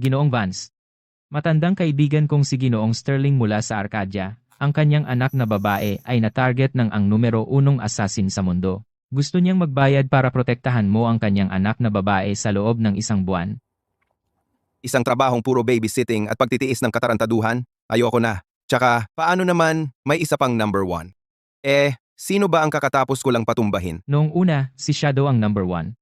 Ginoong Vance. Matandang kaibigan kong si Ginoong Sterling mula sa Arcadia, ang kanyang anak na babae ay na-target ng ang numero unong assassin sa mundo. Gusto niyang magbayad para protektahan mo ang kanyang anak na babae sa loob ng 1 buwan. Isang trabahong puro babysitting at pagtitiis ng katarantaduhan? Ayoko na. Tsaka, paano naman may isa pang number 1? Sino ba ang kakatapos ko lang patumbahin? Noong una, si Shadow ang number 1.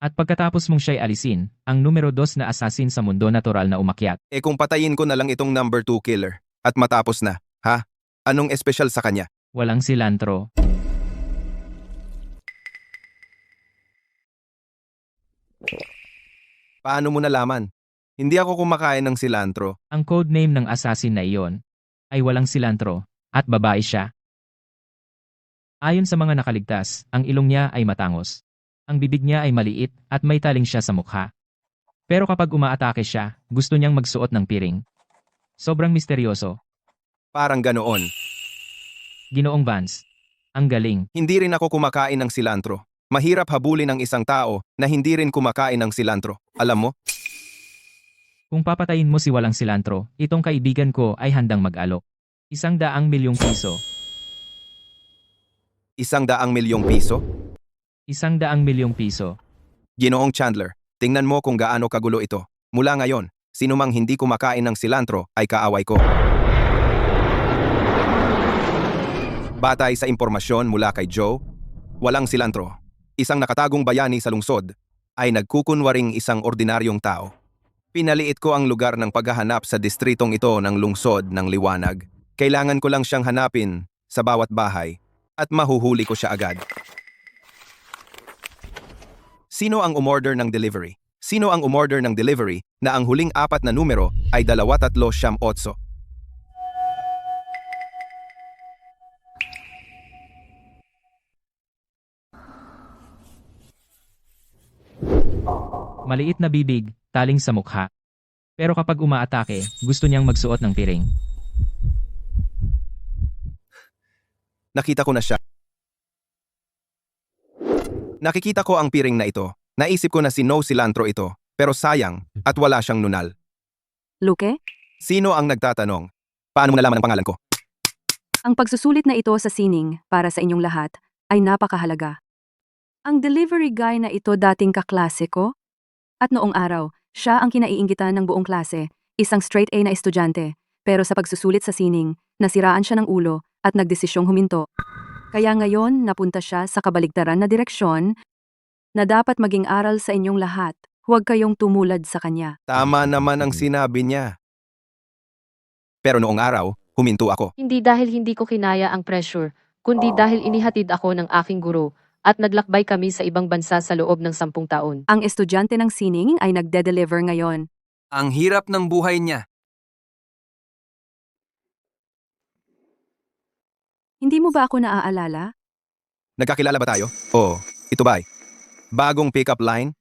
At pagkatapos mong siya'y alisin, ang numero 2 na assassin sa mundo natural na umakyat. Kung patayin ko na lang itong number 2 killer, at matapos na, ha? Anong espesyal sa kanya? Walang silantro. Paano mo nalaman? Hindi ako kumakain ng silantro. Ang codename ng assassin na iyon ay walang silantro, at babae siya. Ayon sa mga nakaligtas, ang ilong niya ay matangos. Ang bibig niya ay maliit at may taling siya sa mukha. Pero kapag umaatake siya, gusto niyang magsuot ng piring. Sobrang misteryoso. Parang ganoon. Ginoong Vance. Ang galing. Hindi rin ako kumakain ng silantro. Mahirap habulin ang isang tao na hindi rin kumakain ng silantro. Alam mo? Kung papatayin mo si walang silantro, itong kaibigan ko ay handang mag-alok. 100 milyong piso. 100 milyong piso? 100 milyong piso. Ginoong Chandler, tingnan mo kung gaano kagulo ito. Mula ngayon, sino mang hindi kumakain ng silantro ay kaaway ko. Batay sa impormasyon mula kay Joe, walang silantro, isang nakatagong bayani sa lungsod, ay nagkukunwaring isang ordinaryong tao. Pinaliit ko ang lugar ng paghahanap sa distritong ito ng lungsod ng liwanag. Kailangan ko lang siyang hanapin sa bawat bahay at mahuhuli ko siya agad. Sino ang umorder ng delivery? Sino ang umorder ng delivery na ang huling 4 na numero ay 2378? Maliit na bibig, taling sa mukha. Pero kapag umaatake, gusto niyang magsuot ng piring. Nakita ko na siya. Nakikita ko ang piring na ito. Naisip ko na si No Cilantro ito, pero sayang at wala siyang nunal. Luke? Sino ang nagtatanong? Paano mo nalaman ang pangalan ko? Ang pagsusulit na ito sa sining para sa inyong lahat ay napakahalaga. Ang delivery guy na ito dating kaklase ko? At noong araw, siya ang kinaiinggitan ng buong klase, isang straight A na estudyante, pero sa pagsusulit sa sining, nasiraan siya ng ulo at nagdesisyong huminto. Kaya ngayon napunta siya sa kabaligtaran na direksyon na dapat maging aral sa inyong lahat. Huwag kayong tumulad sa kanya. Tama naman ang sinabi niya. Pero noong araw, huminto ako. Hindi dahil hindi ko kinaya ang pressure, kundi dahil inihatid ako ng aking guro at naglakbay kami sa ibang bansa sa loob ng 10 taon. Ang estudyante ng sining ay nagde-deliver ngayon. Ang hirap ng buhay niya. Hindi mo ba ako naaalala? Nagkakilala ba tayo? Oo. Ito ba'y bagong pick-up line?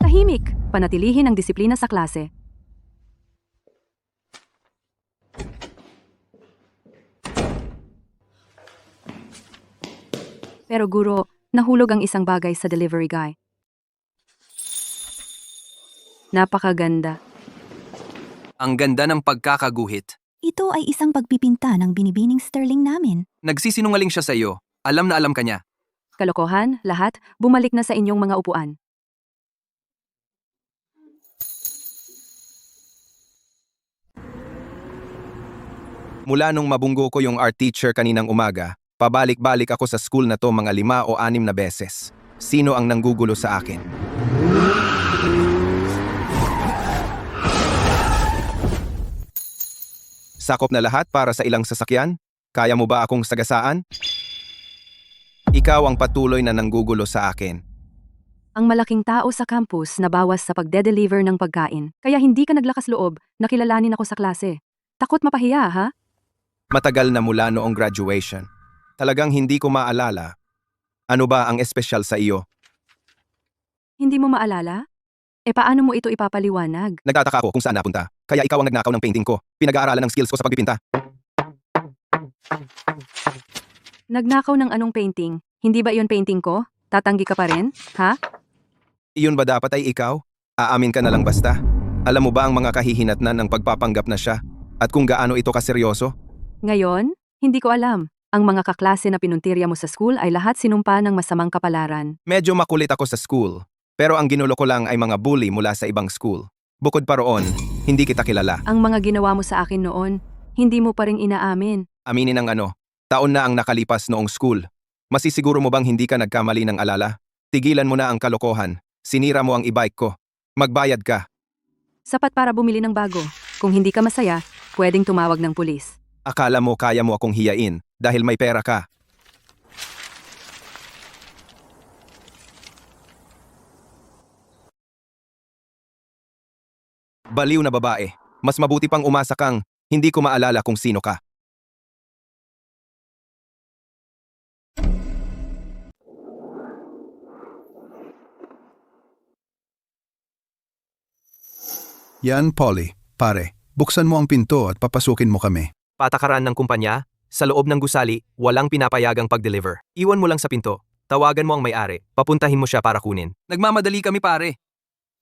Tahimik, panatilihin ang disiplina sa klase. Pero guro, nahulog ang isang bagay sa delivery guy. Napakaganda. Ang ganda ng pagkakaguhit. Ito ay isang pagpipinta ng binibining Sterling namin. Nagsisinungaling siya sa iyo. Alam na alam ka niya. Kalokohan, lahat, bumalik na sa inyong mga upuan. Mula nung mabunggo ko yung art teacher kaninang umaga, pabalik-balik ako sa school na to mga 5 o 6 na beses. Sino ang nanggugulo sa akin? Sakop na lahat para sa ilang sasakyan? Kaya mo ba akong sagasaan? Ikaw ang patuloy na nanggugulo sa akin. Ang malaking tao sa campus na bawas sa pagde-deliver ng pagkain. Kaya hindi ka naglakas loob na kilalanin ako sa klase. Takot mapahiya, ha? Matagal na mula noong graduation. Talagang hindi ko maalala. Ano ba ang espesyal sa iyo? Hindi mo maalala? Paano mo ito ipapaliwanag? Nagtataka ako kung saan napunta. Kaya ikaw ang nagnakaw ng painting ko. Pinag-aaralan ng skills ko sa pagpipinta. Nagnakaw ng anong painting? Hindi ba iyon painting ko? Tatanggi ka pa rin? Ha? Iyon ba dapat ay ikaw? Aamin ka na lang basta? Alam mo ba ang mga kahihinatnan ng pagpapanggap na siya? At kung gaano ito kaseryoso? Ngayon, hindi ko alam. Ang mga kaklase na pinuntirya mo sa school ay lahat sinumpa ng masamang kapalaran. Medyo makulit ako sa school. Pero ang ginulo ko lang ay mga bully mula sa ibang school. Bukod pa roon, hindi kita kilala. Ang mga ginawa mo sa akin noon, hindi mo pa rin inaamin. Aminin ang ano, taon na ang nakalipas noong school. Masisiguro mo bang hindi ka nagkamali ng alala? Tigilan mo na ang kalokohan. Sinira mo ang e-bike ko. Magbayad ka. Sapat para bumili ng bago. Kung hindi ka masaya, pwedeng tumawag ng pulis. Akala mo kaya mo akong hiyain dahil may pera ka. Baliw na babae. Mas mabuti pang umasa kang hindi ko maalala kung sino ka. Yan, Polly. Pare, buksan mo ang pinto at papasukin mo kami. Patakaran ng kumpanya, sa loob ng gusali, walang pinapayagang pag-deliver. Iwan mo lang sa pinto. Tawagan mo ang may-ari. Papuntahin mo siya para kunin. Nagmamadali kami pare.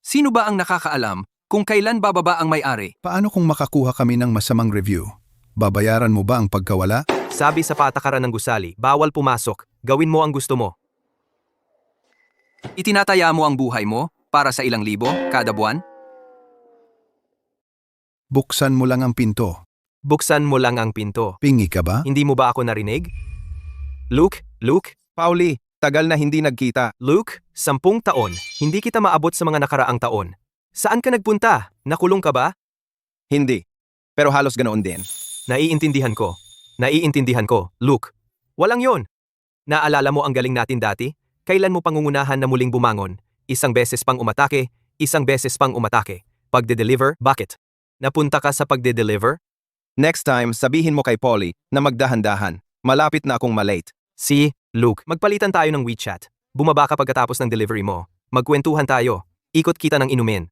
Sino ba ang nakakaalam kung kailan bababa ang may-ari? Paano kung makakuha kami ng masamang review? Babayaran mo ba ang pagkawala? Sabi sa patakaran ng gusali, bawal pumasok. Gawin mo ang gusto mo. Itinataya mo ang buhay mo para sa ilang libo kada buwan? Buksan mo lang ang pinto. Buksan mo lang ang pinto. Pingi ka ba? Hindi mo ba ako narinig? Luke? Pauli, tagal na hindi nagkita. Luke, 10 taon. Hindi kita maabot sa mga nakaraang taon. Saan ka nagpunta? Nakulong ka ba? Hindi. Pero halos ganoon din. Naiintindihan ko. Luke, walang yon. Naalala mo ang galing natin dati? Kailan mo pangungunahan na muling bumangon? Isang beses pang umatake. Pagde-deliver, bakit? Napunta ka sa pagde-deliver? Next time, sabihin mo kay Polly na magdahan-dahan. Malapit na akong malate. Si, Luke, magpalitan tayo ng WeChat. Bumaba ka pagkatapos ng delivery mo. Magkwentuhan tayo. Ikot kita ng inumin.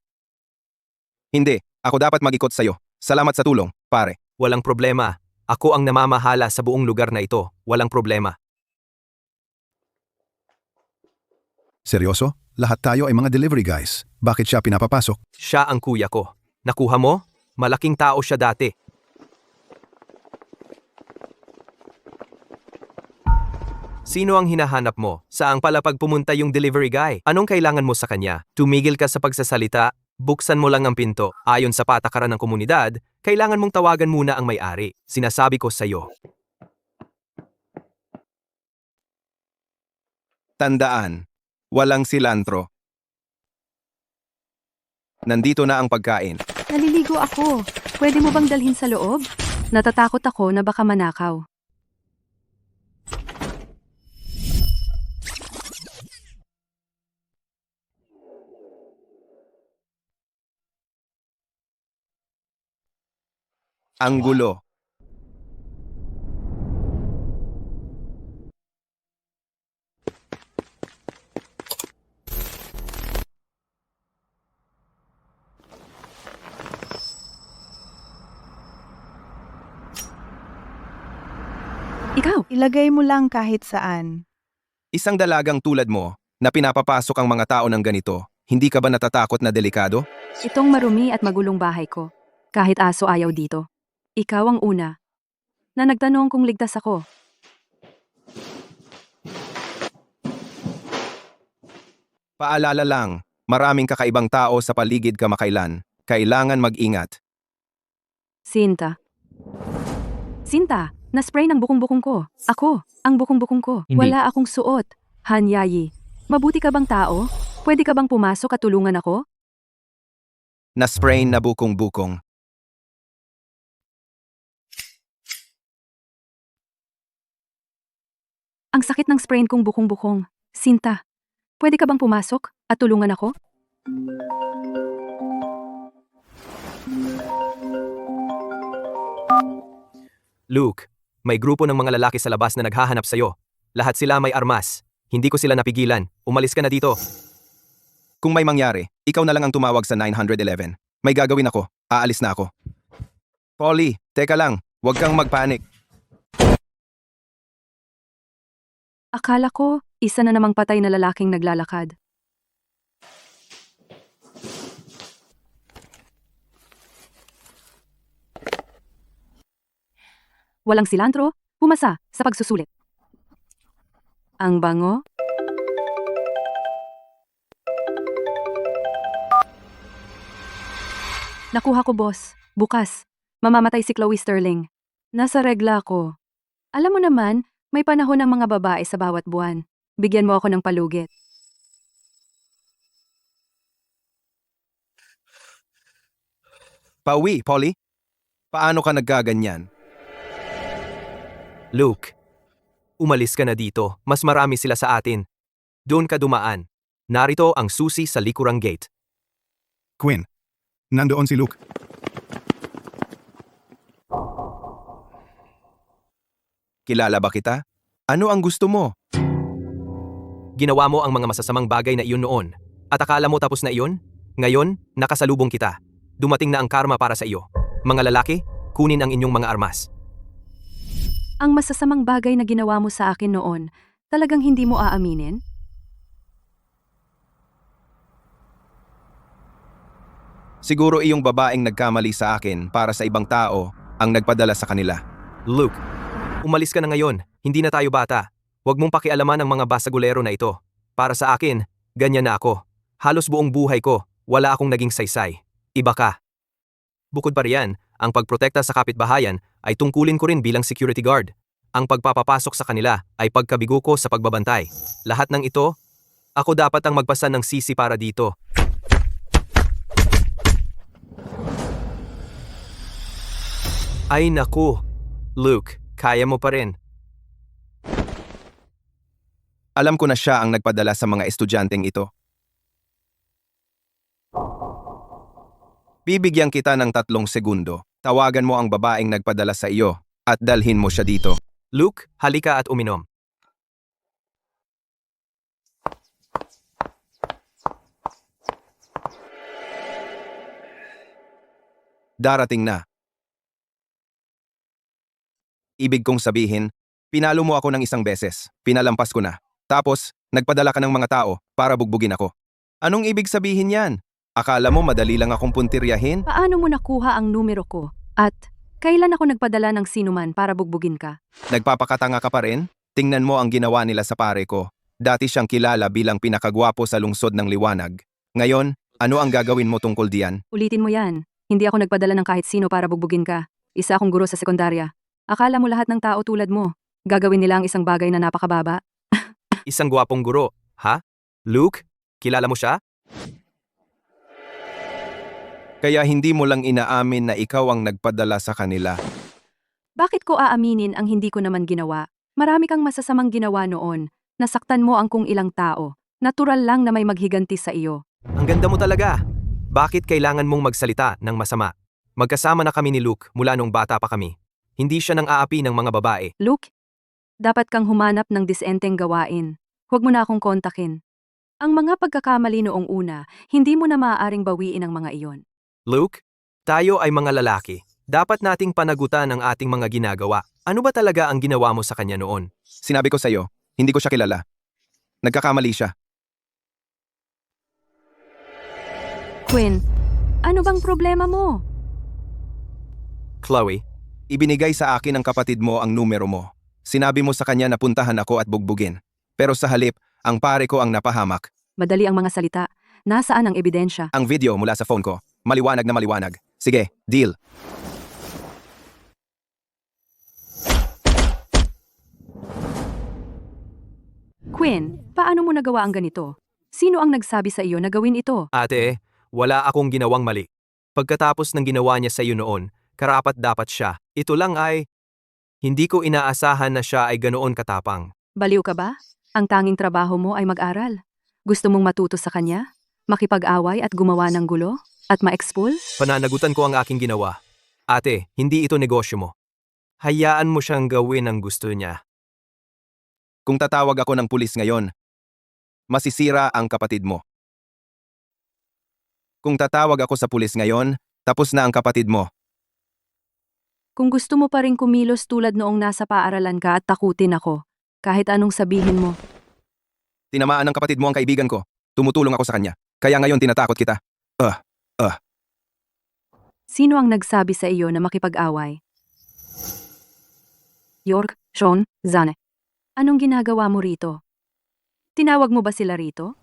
Hindi, ako dapat mag-ikot sa'yo. Salamat sa tulong, pare. Walang problema. Ako ang namamahala sa buong lugar na ito. Walang problema. Seryoso? Lahat tayo ay mga delivery guys. Bakit siya pinapapasok? Siya ang kuya ko. Nakuha mo? Malaking tao siya dati. Sino ang hinahanap mo? Saang pala pagpumunta yung delivery guy? Anong kailangan mo sa kanya? Tumigil ka sa pagsasalita, buksan mo lang ang pinto. Ayon sa patakaran ng komunidad, kailangan mong tawagan muna ang may-ari. Sinasabi ko sa'yo. Tandaan, walang silantro. Nandito na ang pagkain. Naliligo ako. Pwede mo bang dalhin sa loob? Natatakot ako na baka manakaw. Ang gulo. Ikaw, Ilagay mo lang kahit saan. Isang dalagang tulad mo na pinapapasok ang mga tao ng ganito, hindi ka ba natatakot na delikado? itong marumi at magulong bahay ko. Kahit aso ayaw dito. Ikaw ang una na nagtanong kung ligtas ako. Paalala lang, maraming kakaibang tao sa paligid kamakailan. Kailangan mag-ingat. Sinta, na-spray ng bukong-bukong ko. Ako, ang bukong-bukong ko. Hindi. Wala akong suot. Hanyayi, mabuti ka bang tao? Pwede ka bang pumasok at tulungan ako? Na-sprain na bukong-bukong. Ang sakit ng sprain kong bukong-bukong. Sinta, pwede ka bang pumasok at tulungan ako? Luke, may grupo ng mga lalaki sa labas na naghahanap sa'yo. Lahat sila may armas. Hindi ko sila napigilan. Umalis ka na dito. Kung may mangyari, ikaw na lang ang tumawag sa 911. May gagawin ako. Aalis na ako. Polly, teka lang. Huwag kang magpanik. Akala ko, isa na namang patay na lalaking naglalakad. walang silantro, pumasa sa pagsusulit. Ang bango? Nakuha ko, boss. Bukas. Mamamatay si Chloe Sterling. Nasa regla ako. Alam mo naman, may panahon ng mga babae sa bawat buwan. Bigyan mo ako ng palugit. Pauwi, Polly? Paano ka nagkaganyan? Luke, umalis ka na dito. Mas marami sila sa atin. Doon ka dumaan. Narito ang susi sa likurang gate. Quinn, nandoon si Luke. Kilala ba kita? Ano ang gusto mo? Ginawa mo ang mga masasamang bagay na iyon noon. At akala mo tapos na iyon? Ngayon, nakasalubong kita. Dumating na ang karma para sa iyo. Mga lalaki, kunin ang inyong mga armas. Ang masasamang bagay na ginawa mo sa akin noon, talagang hindi mo aaminin? Siguro iyong babaeng nagkamali sa akin para sa ibang tao ang nagpadala sa kanila. Luke, umalis ka na ngayon. Hindi na tayo bata. Huwag mong pakialaman ang mga basagulero na ito. Para sa akin, ganyan na ako. Halos buong buhay ko, wala akong naging saysay. Iba ka. Bukod pa riyan, ang pagprotekta sa kapitbahayan ay tungkulin ko rin bilang security guard. Ang pagpapapasok sa kanila ay pagkabigo ko sa pagbabantay. Lahat ng ito, ako dapat ang magpasan ng sisi para dito. Ay naku, Luke, kaya mo pa rin. Alam ko na siya ang nagpadala sa mga estudyanteng ito. Bibigyan kita ng 3 segundo. Tawagan mo ang babaeng nagpadala sa iyo at dalhin mo siya dito. Luke, halika at uminom. Darating na. Ibig kong sabihin, pinalo mo ako ng 1 beses, pinalampas ko na. Tapos, nagpadala ka ng mga tao para bugbugin ako. Anong ibig sabihin yan? Akala mo madali lang akong puntiryahin? Paano mo nakuha ang numero ko? At kailan ako nagpadala ng sinuman para bugbugin ka? Nagpapakatanga ka pa rin? Tingnan mo ang ginawa nila sa pare ko. Dati siyang kilala bilang pinakagwapo sa lungsod ng liwanag. Ngayon, ano ang gagawin mo tungkol diyan? Ulitin mo yan. Hindi ako nagpadala ng kahit sino para bugbugin ka. Isa akong guro sa sekundarya. Akala mo lahat ng tao tulad mo. Gagawin nila ang isang bagay na napakababa? Isang gwapong guro, ha? Luke, kilala mo siya? Kaya hindi mo lang inaamin na ikaw ang nagpadala sa kanila. Bakit ko aaminin ang hindi ko naman ginawa? Marami kang masasamang ginawa noon. Nasaktan mo ang kung ilang tao. Natural lang na may maghiganti sa iyo. Ang ganda mo talaga. Bakit kailangan mong magsalita ng masama? Magkasama na kami ni Luke mula nung bata pa kami. Hindi siya nang aapi ng mga babae. Luke, dapat kang humanap ng disenteng gawain. Huwag mo na akong kontakin. Ang mga pagkakamali noong una, hindi mo na maaaring bawiin ang mga iyon. Luke, tayo ay mga lalaki. Dapat nating panagutan ang ating mga ginagawa. Ano ba talaga ang ginawa mo sa kanya noon? Sinabi ko sa iyo, hindi ko siya kilala. Nagkakamali siya. Quinn, ano bang problema mo? Chloe, Ibinigay sa akin ng kapatid mo ang numero mo. Sinabi mo sa kanya na puntahan ako at bugbugin. Pero sa halip, ang pare ko ang napahamak. Madali ang mga salita. Nasaan ang ebidensya? Ang video mula sa phone ko. Maliwanag na maliwanag. Sige, deal. Quinn, paano mo nagawa ang ganito? Sino ang nagsabi sa iyo na gawin ito? ate, wala akong ginawang mali. Pagkatapos ng ginawa niya sa iyo noon, karapat dapat siya. Ito lang ay, hindi ko inaasahan na siya ay ganoon katapang. Baliw ka ba? Ang tanging trabaho mo ay mag-aral. Gusto mong matuto sa kanya? Makipag-away at gumawa ng gulo? At ma-expul? Pananagutan ko ang aking ginawa. Ate, hindi ito negosyo mo. Hayaan mo siyang gawin ang gusto niya. Kung tatawag ako ng pulis ngayon, masisira ang kapatid mo. Kung tatawag ako sa pulis ngayon, tapos na ang kapatid mo. Kung gusto mo pa rin kumilos tulad noong nasa paaralan ka at takutin ako, kahit anong sabihin mo. Tinamaan ng kapatid mo ang kaibigan ko. Tumutulong ako sa kanya. Kaya ngayon tinatakot kita. Sino ang nagsabi sa iyo na makipag-away? York, Sean, Zane. Anong ginagawa mo rito? Tinawag mo ba sila rito?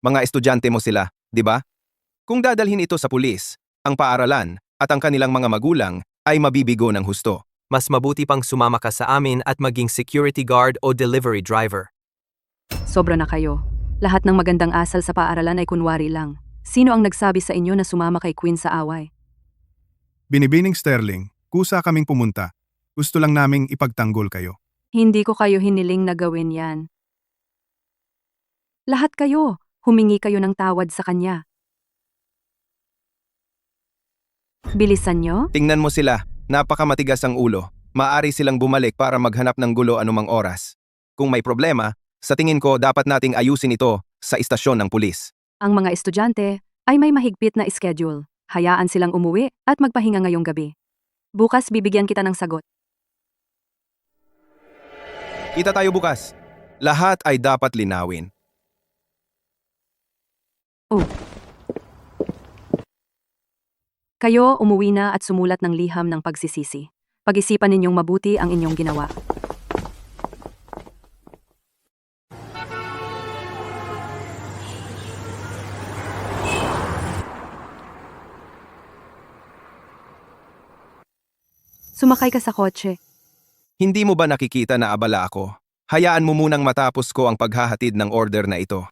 Mga estudyante mo sila, di ba? Kung dadalhin ito sa pulis, ang paaralan, at ang kanilang mga magulang, ay mabibigo ng husto. Mas mabuti pang sumama ka sa amin at maging security guard o delivery driver. Sobra na kayo. Lahat ng magandang asal sa paaralan ay kunwari lang. Sino ang nagsabi sa inyo na sumama kay Queen sa away? Binibining Sterling, kusa kaming pumunta. Gusto lang naming ipagtanggol kayo. Hindi ko kayo hiniling na gawin yan. Lahat kayo, humingi kayo ng tawad sa kanya. Bilisan nyo? Tingnan mo sila, napakamatigas ang ulo. Maari silang bumalik para maghanap ng gulo anumang oras. Kung may problema, sa tingin ko dapat nating ayusin ito sa istasyon ng pulis. Ang mga estudyante ay may mahigpit na schedule. Hayaan silang umuwi at magpahinga ngayong gabi. Bukas bibigyan kita ng sagot. Kita tayo bukas. Lahat ay dapat linawin. Kayo umuwi na at sumulat ng liham ng pagsisisi. Pag-isipan ninyong mabuti ang inyong ginawa. Sumakay ka sa kotse. Hindi mo ba nakikita na abala ako? Hayaan mo munang matapos ko ang paghahatid ng order na ito.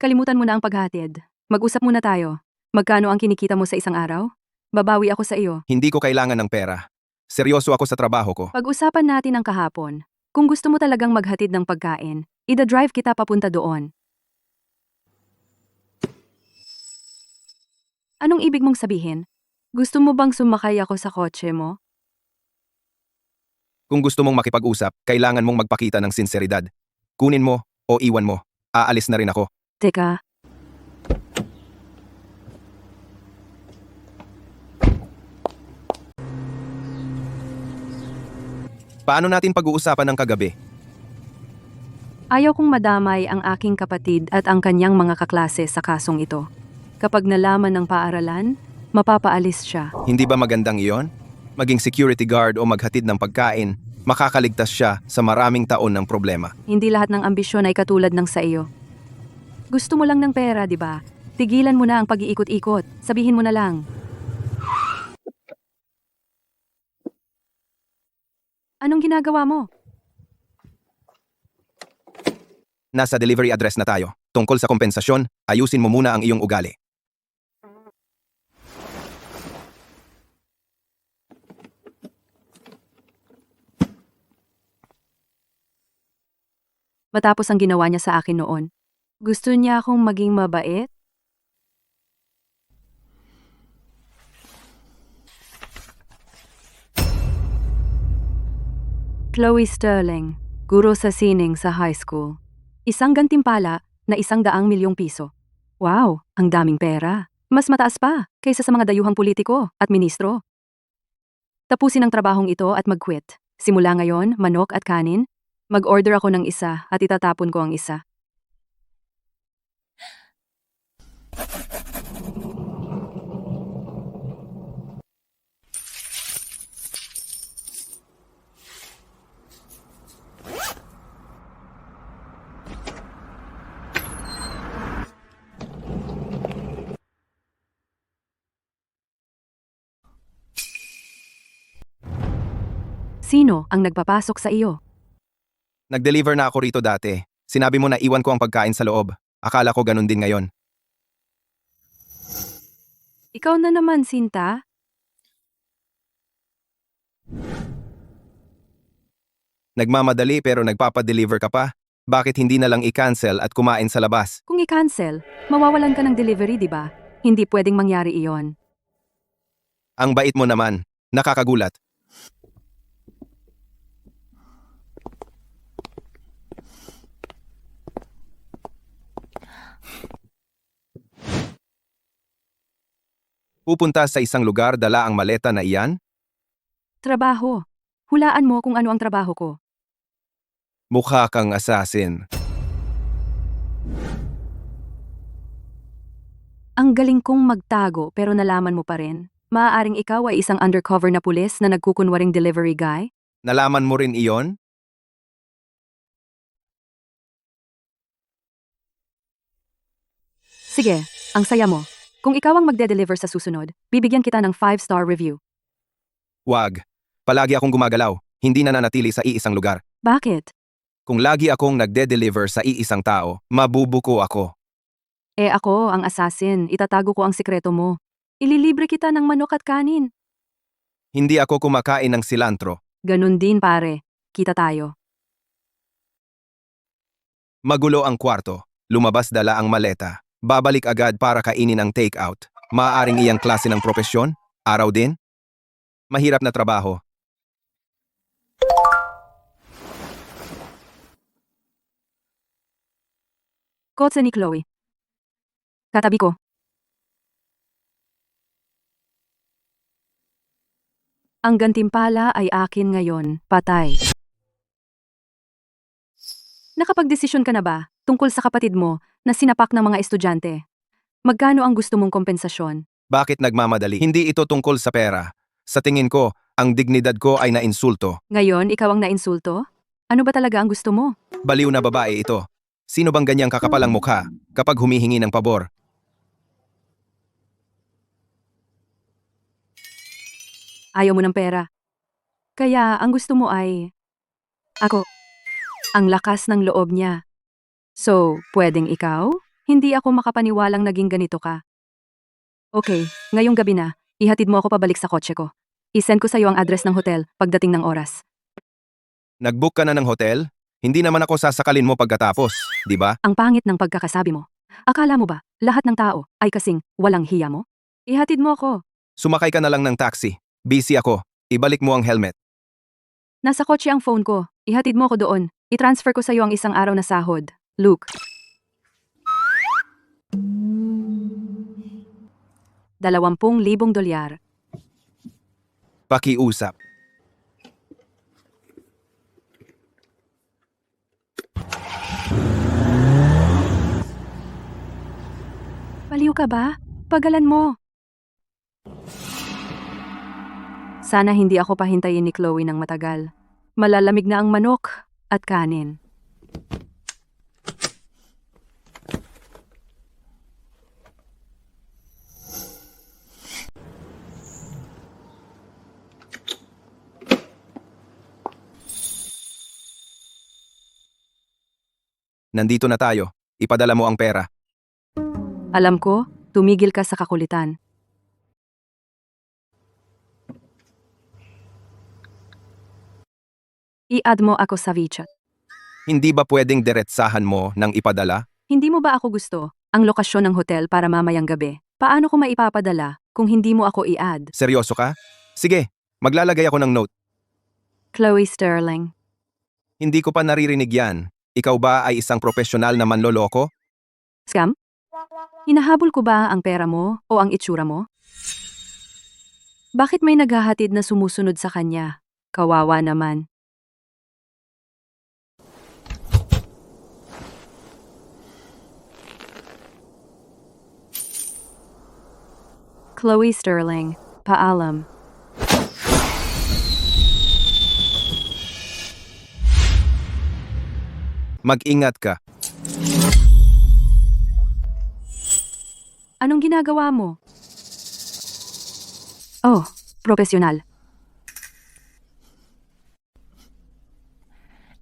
Kalimutan mo na ang paghatid. Mag-usap muna tayo. Magkano ang kinikita mo sa isang araw? Babawi ako sa iyo. Hindi ko kailangan ng pera. Seryoso ako sa trabaho ko. Pag-usapan natin ang kahapon. Kung gusto mo talagang maghatid ng pagkain, ida-drive kita papunta doon. Anong ibig mong sabihin? Gusto mo bang sumakay ako sa kotse mo? Kung gusto mong makipag-usap, kailangan mong magpakita ng sinseridad. Kunin mo o iwan mo. Aalis na rin ako. Teka, Paano natin pag-uusapan ng kagabi? ayaw kong madamay ang aking kapatid at ang kanyang mga kaklase sa kasong ito. Kapag nalaman ng paaralan, mapapaalis siya. Hindi ba magandang iyon? Maging security guard o maghatid ng pagkain, makakaligtas siya sa maraming taon ng problema. Hindi lahat ng ambisyon ay katulad ng sa iyo. Gusto mo lang ng pera, di ba? Tigilan mo na ang pag-iikot-ikot. Sabihin mo na lang. Anong ginagawa mo? Nasa delivery address na tayo. Tungkol sa kompensasyon, ayusin mo muna ang iyong ugali. Matapos ang ginawa niya sa akin noon. Gusto niya akong maging mabait? Chloe Sterling, guro sa sining sa high school. Isang gantimpala na 100,000,000 piso. Wow, ang daming pera. Mas mataas pa kaysa sa mga dayuhang politiko at ministro. Tapusin ang trabahong ito at mag-quit. Simula ngayon, manok at kanin. Mag-order ako ng isa at itatapon ko ang isa. Sino ang nagpapasok sa iyo? Nag-deliver na ako rito dati. Sinabi mo na iwan ko ang pagkain sa loob. Akala ko ganun din ngayon. Ikaw na naman, Sinta. Nagmamadali pero nagpapadeliver ka pa? Bakit hindi na lang i-cancel at kumain sa labas? Kung i-cancel, mawawalan ka ng delivery, di ba? Hindi pwedeng mangyari iyon. Ang bait mo naman. Nakakagulat. Pupunta sa isang lugar, dala ang maleta na iyan? Trabaho. Hulaan mo kung ano ang trabaho ko. Mukha kang assassin. Ang galing kong magtago pero nalaman mo pa rin. Maaaring ikaw ay isang undercover na pulis na nagkukunwaring delivery guy? Nalaman mo rin iyon? Sige, ang saya mo. Kung ikaw ang magde-deliver sa susunod, bibigyan kita ng 5-star review. Wag. Palagi akong gumagalaw, hindi nananatili sa iisang lugar. Bakit? Kung lagi akong nagde-deliver sa iisang tao, mabubuko ako. Ako, ang assassin, itatago ko ang sikreto mo. Ililibre kita ng manok at kanin. Hindi ako kumakain ng cilantro. Ganun din pare, kita tayo. Magulo ang kwarto. Lumabas dala ang maleta. Babalik agad para kainin ang take-out. Maaaring iyang klase ng propesyon? Araw din? Mahirap na trabaho. Kotse ni Chloe. Katabi ko. Ang gantimpala ay akin ngayon, patay. Nakapagdesisyon ka na ba tungkol sa kapatid mo na sinapak ng mga estudyante? Magkano ang gusto mong kompensasyon? Bakit nagmamadali? Hindi ito tungkol sa pera. Sa tingin ko, ang dignidad ko ay nainsulto. Ngayon, ikaw ang nainsulto? Ano ba talaga ang gusto mo? Baliw na babae ito. Sino bang ganyang kakapalang mukha kapag humihingi ng pabor? Ayaw mo ng pera. Kaya ang gusto mo ay... Ako. Ang lakas ng loob niya. So, pwedeng ikaw? Hindi ako makapaniwalang naging ganito ka. Okay, ngayong gabi na, ihatid mo ako pabalik sa kotse ko. I-send ko sa iyo ang address ng hotel pagdating ng oras. Nag-book ka na ng hotel? Hindi naman ako sasakalin mo pagkatapos, di ba? Ang pangit ng pagkakasabi mo. Akala mo ba, lahat ng tao ay kasing walang hiya mo? Ihatid mo ako. Sumakay ka na lang ng taxi. Busy ako. Ibalik mo ang helmet. Nasa kotse ang phone ko. Ihatid mo ako doon. I-transfer ko sa iyo ang isang araw na sahod. Luke. $20,000. Pakiusap. Baliw ka ba? Pagalan mo. Sana hindi ako pahintayin ni Chloe ng matagal. Malalamig na ang manok at kanin. Nandito na tayo. Ipadala mo ang pera. Alam ko, tumigil ka sa kakulitan. I-add mo ako sa WeChat. Hindi ba pwedeng diretsahan mo ng ipadala? Hindi mo ba ako gusto ang lokasyon ng hotel para mamayang gabi? Paano ko maipapadala kung hindi mo ako i-add? Seryoso ka? Sige, maglalagay ako ng note. Chloe Sterling. Hindi ko pa naririnig yan. Ikaw ba ay isang profesional na manloloko? Scam? Hinahabol ko ba ang pera mo o ang itsura mo? Bakit may naghahatid na sumusunod sa kanya? Kawawa naman. Chloe Sterling, paalam. Mag-ingat ka. Anong ginagawa mo? Oh, profesional.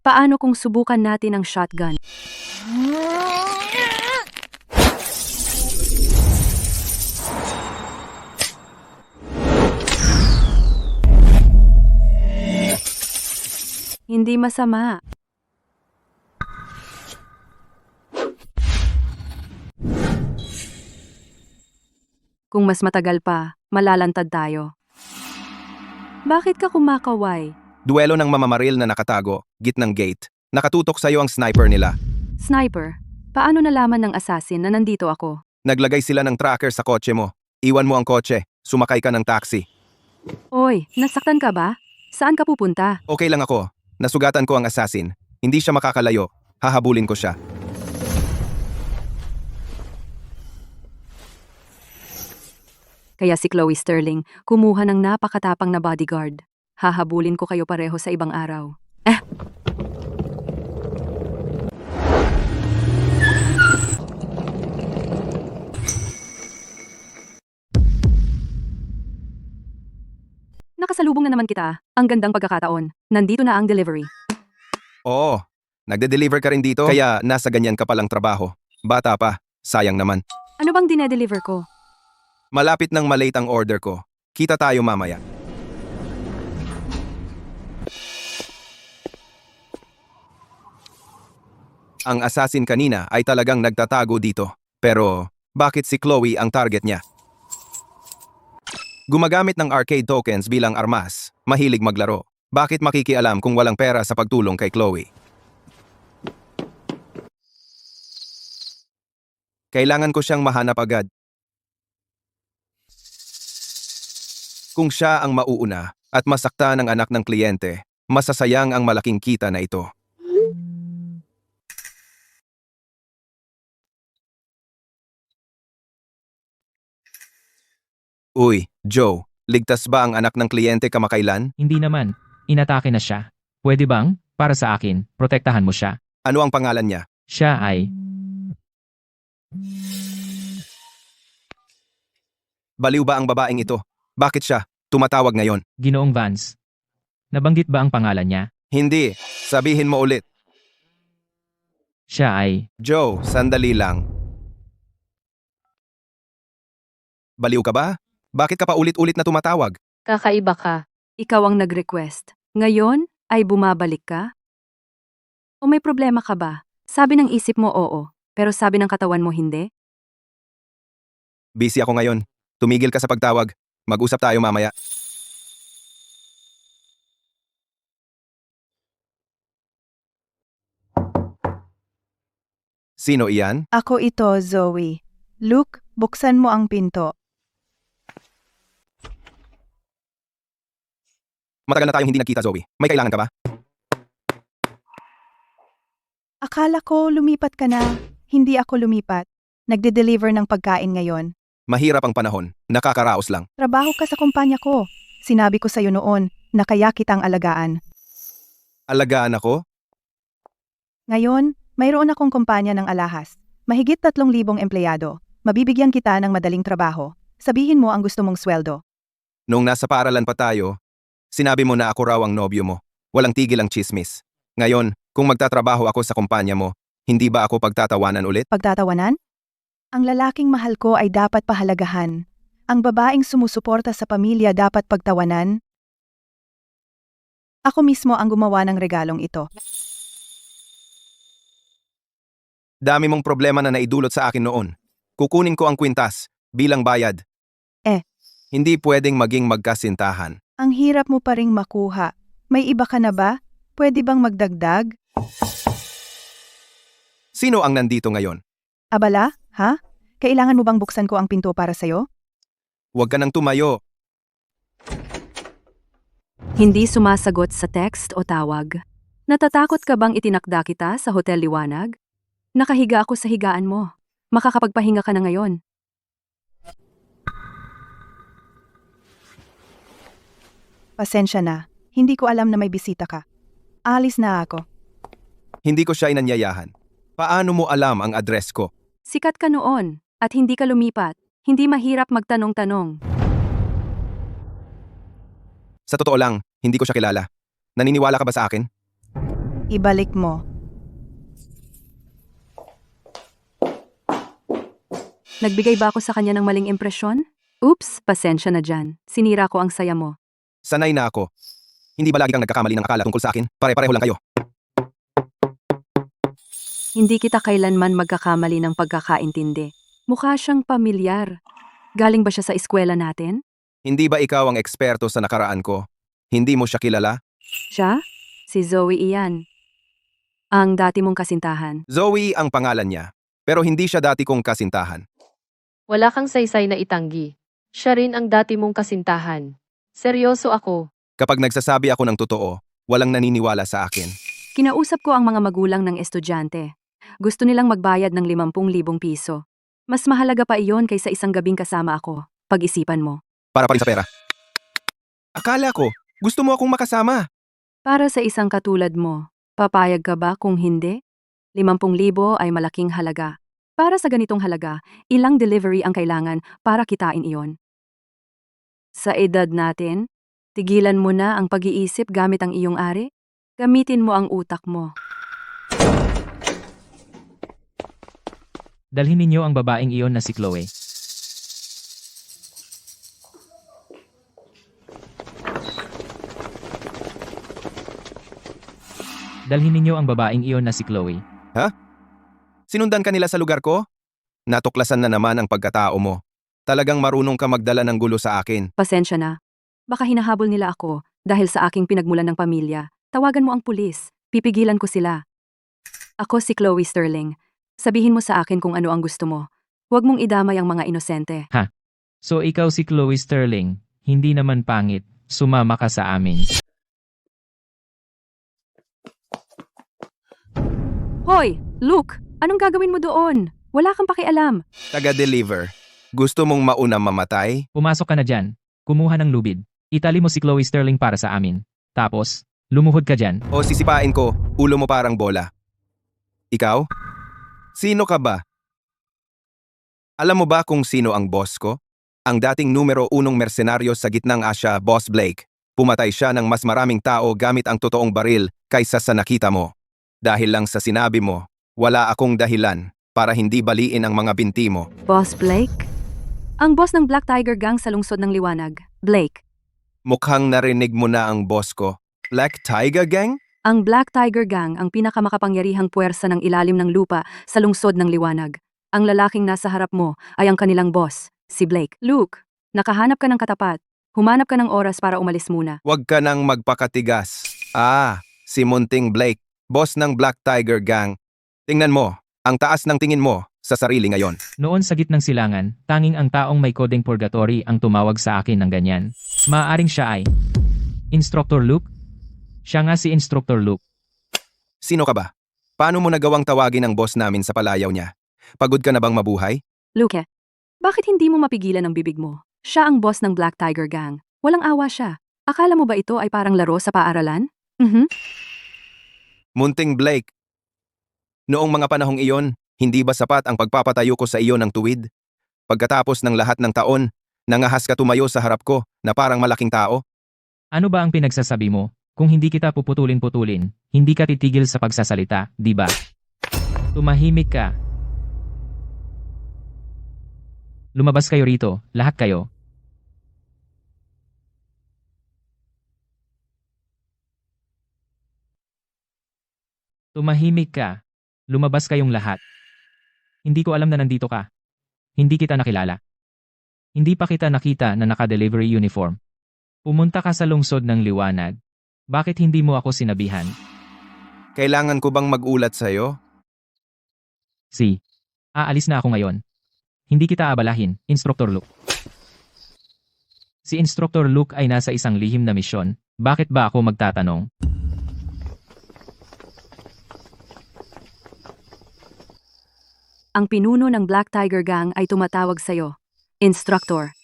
Paano kung subukan natin ang shotgun? Hindi masama. Kung mas matagal pa, malalantad tayo. Bakit ka kumakaway? Duelo ng mamamaril na nakatago, gitnang gate. Nakatutok sa'yo ang sniper nila. Sniper, paano nalaman ng assassin na nandito ako? Naglagay sila ng tracker sa kotse mo. Iwan mo ang kotse. Sumakay ka ng taxi. Oy, nasaktan ka ba? Saan ka pupunta? Okay lang ako. Nasugatan ko ang assassin. Hindi siya makakalayo. Hahabulin ko siya. Kaya si Chloe Sterling kumuha ng napakatapang na bodyguard. Hahabulin ko kayo pareho sa ibang araw. Nakasalubong na naman kita. Ang gandang pagkakataon. Nandito na ang delivery. Oo, nagde-deliver ka rin dito kaya nasa ganyan ka palang trabaho. Bata pa, sayang naman. Ano bang dinedeliver ko? Malapit nang malate ang order ko. Kita tayo mamaya. Ang assassin kanina ay talagang nagtatago dito. Pero, bakit si Chloe ang target niya? Gumagamit ng arcade tokens bilang armas, mahilig maglaro. Bakit makikialam kung walang pera sa pagtulong kay Chloe? Kailangan ko siyang mahanap agad. Kung siya ang mauuna at masakta ng anak ng kliyente, masasayang ang malaking kita na ito. Uy, Joe, ligtas ba ang anak ng kliyente kamakailan? Hindi naman. Inatake na siya. Pwede bang, para sa akin, protektahan mo siya? Ano ang pangalan niya? Siya ay... Baliw ba ang babaeng ito? Bakit siya tumatawag ngayon? Ginoong Vance. Nabanggit ba ang pangalan niya? Hindi, sabihin mo ulit. Siya ay... Joe, sandali lang. Baliw ka ba? Bakit ka pa ulit-ulit na tumatawag? Kakaiba ka. Ikaw ang nag-request. Ngayon ay bumabalik ka? O may problema ka ba? Sabi ng isip mo oo, pero sabi ng katawan mo hindi? Busy ako ngayon. Tumigil ka sa pagtawag. Mag-usap tayo mamaya. Sino iyan? Ako ito, Zoe. Luke, buksan mo ang pinto. Matagal na tayong hindi nagkita, Zoe. May kailangan ka ba? Akala ko lumipat ka na. Hindi ako lumipat. Nagde-deliver ng pagkain ngayon. Mahirap ang panahon. Nakakaraos lang. Trabaho ka sa kumpanya ko. Sinabi ko sa'yo noon na kaya kitang alagaan. Alagaan ako? Ngayon, mayroon akong kumpanya ng alahas. Mahigit 3,000 empleyado. Mabibigyan kita ng madaling trabaho. Sabihin mo ang gusto mong sweldo. Nung nasa paaralan pa tayo, sinabi mo na ako raw ang nobyo mo. Walang tigil ang chismis. Ngayon, kung magtatrabaho ako sa kumpanya mo, hindi ba ako pagtatawanan ulit? Pagtatawanan? Ang lalaking mahal ko ay dapat pahalagahan. Ang babaeng sumusuporta sa pamilya dapat pagtawanan. Ako mismo ang gumawa ng regalong ito. Dami mong problema na naidulot sa akin noon. Kukunin ko ang kwintas bilang bayad. Hindi pwedeng maging magkasintahan. Ang hirap mo pa ring makuha. May iba ka na ba? Pwede bang magdagdag? Sino ang nandito ngayon? Abala, ha? Kailangan mo bang buksan ko ang pinto para sa'yo? Huwag ka nang tumayo. Hindi sumasagot sa text o tawag. Natatakot ka bang itinakda kita sa Hotel Liwanag? Nakahiga ako sa higaan mo. Makakapagpahinga ka na ngayon. Pasensya na. Hindi ko alam na may bisita ka. Alis na ako. Hindi ko siya inanyayahan. Paano mo alam ang address ko? Sikat ka noon at hindi ka lumipat. Hindi mahirap magtanong-tanong. Sa totoo lang, hindi ko siya kilala. Naniniwala ka ba sa akin? Ibalik mo. Nagbigay ba ako sa kanya ng maling impresyon? Oops, pasensya na dyan. Sinira ko ang saya mo. Sanay na ako. Hindi ba lagi kang nagkakamali ng akala tungkol sa akin? Pare-pareho lang kayo. Hindi kita kailanman magkakamali ng pagkakaintindi. Mukha siyang pamilyar. Galing ba siya sa eskwela natin? Hindi ba ikaw ang eksperto sa nakaraan ko? Hindi mo siya kilala? Siya? Si Zoe iyan. Ang dati mong kasintahan. Zoe ang pangalan niya. Pero hindi siya dati kong kasintahan. Wala kang saysay na itanggi. Siya rin ang dati mong kasintahan. Seryoso ako. Kapag nagsasabi ako ng totoo, walang naniniwala sa akin. Kinausap ko ang mga magulang ng estudyante. Gusto nilang magbayad ng 50,000 piso. Mas mahalaga pa iyon kaysa isang gabing kasama ako. Pag-isipan mo. Para pa rin sa pera. Akala ko, gusto mo akong makasama. Para sa isang katulad mo, papayag ka ba kung hindi? 50,000 ay malaking halaga. Para sa ganitong halaga, ilang delivery ang kailangan para kitain iyon? Sa edad natin, tigilan mo na ang pag-iisip gamit ang iyong ari. Gamitin mo ang utak mo. Dalhin ninyo ang babaeng iyon na si Chloe. Dalhin ninyo ang babaeng iyon na si Chloe. Sinundan ka nila sa lugar ko? Natuklasan na naman ang pagkatao mo. Talagang marunong ka magdala ng gulo sa akin. Pasensya na. Baka hinahabol nila ako dahil sa aking pinagmulan ng pamilya. Tawagan mo ang pulis. Pipigilan ko sila. Ako si Chloe Sterling. Sabihin mo sa akin kung ano ang gusto mo. Huwag mong idamay ang mga inosente. So ikaw si Chloe Sterling, hindi naman pangit, sumama ka sa amin. Hoy, Luke! Anong gagawin mo doon? Wala kang pakialam. Taga-deliver. Gusto mong mauna mamatay? Pumasok ka na dyan, kumuha ng lubid, itali mo si Chloe Sterling para sa amin. Tapos, lumuhod ka dyan. O sisipain ko, ulo mo parang bola. Ikaw? Sino ka ba? Alam mo ba kung sino ang boss ko? Ang dating numero 1 mersenaryo sa gitnang Asya, Boss Blake. Pumatay siya ng mas maraming tao gamit ang totoong baril kaysa sa nakita mo. Dahil lang sa sinabi mo, wala akong dahilan para hindi baliin ang mga binti mo. Boss Blake? Ang boss ng Black Tiger Gang sa lungsod ng Liwanag. Blake. Mukhang narinig mo na ang boss ko. Black Tiger Gang? Ang Black Tiger Gang ang pinakamakapangyarihang puwersa ng ilalim ng lupa sa lungsod ng Liwanag. Ang lalaking nasa harap mo ay ang kanilang boss, si Blake. Luke, nakahanap ka ng katapat. Humanap ka ng oras para umalis muna. Huwag ka nang magpakatigas. Si Munting Blake, boss ng Black Tiger Gang. Tingnan mo, ang taas ng tingin mo sa sarili ngayon. Noon sa gitnang silangan, tanging ang taong may kodeng purgatory ang tumawag sa akin ng ganyan. Maaaring siya ay Instructor Luke? Siya nga si Instructor Luke. Sino ka ba? Paano mo nagawang tawagin ang boss namin sa palayaw niya? Pagod ka na bang mabuhay? Luke, bakit hindi mo mapigilan ang bibig mo? Siya ang boss ng Black Tiger Gang. Walang awa siya. Akala mo ba ito ay parang laro sa paaralan? Munting Blake. Noong mga panahong iyon, hindi ba sapat ang pagpapatayo ko sa iyo ng tuwid? Pagkatapos ng lahat ng taon, nangahas ka tumayo sa harap ko na parang malaking tao? Ano ba ang pinagsasabi mo? Kung hindi kita puputulin-putulin, hindi ka titigil sa pagsasalita, di ba? Tumahimik ka. Lumabas kayo rito, lahat kayo. Tumahimik ka. Lumabas kayong lahat. Hindi ko alam na nandito ka. Hindi kita nakilala. Hindi pa kita nakita na naka-delivery uniform. Pumunta ka sa lungsod ng Liwanag. Bakit hindi mo ako sinabihan? Kailangan ko bang magulat sa'yo? Aalis na ako ngayon. Hindi kita abalahin, Instructor Luke. Si Instructor Luke ay nasa isang lihim na misyon. Bakit ba ako magtatanong? Ang pinuno ng Black Tiger Gang ay tumatawag sa'yo. Instructor.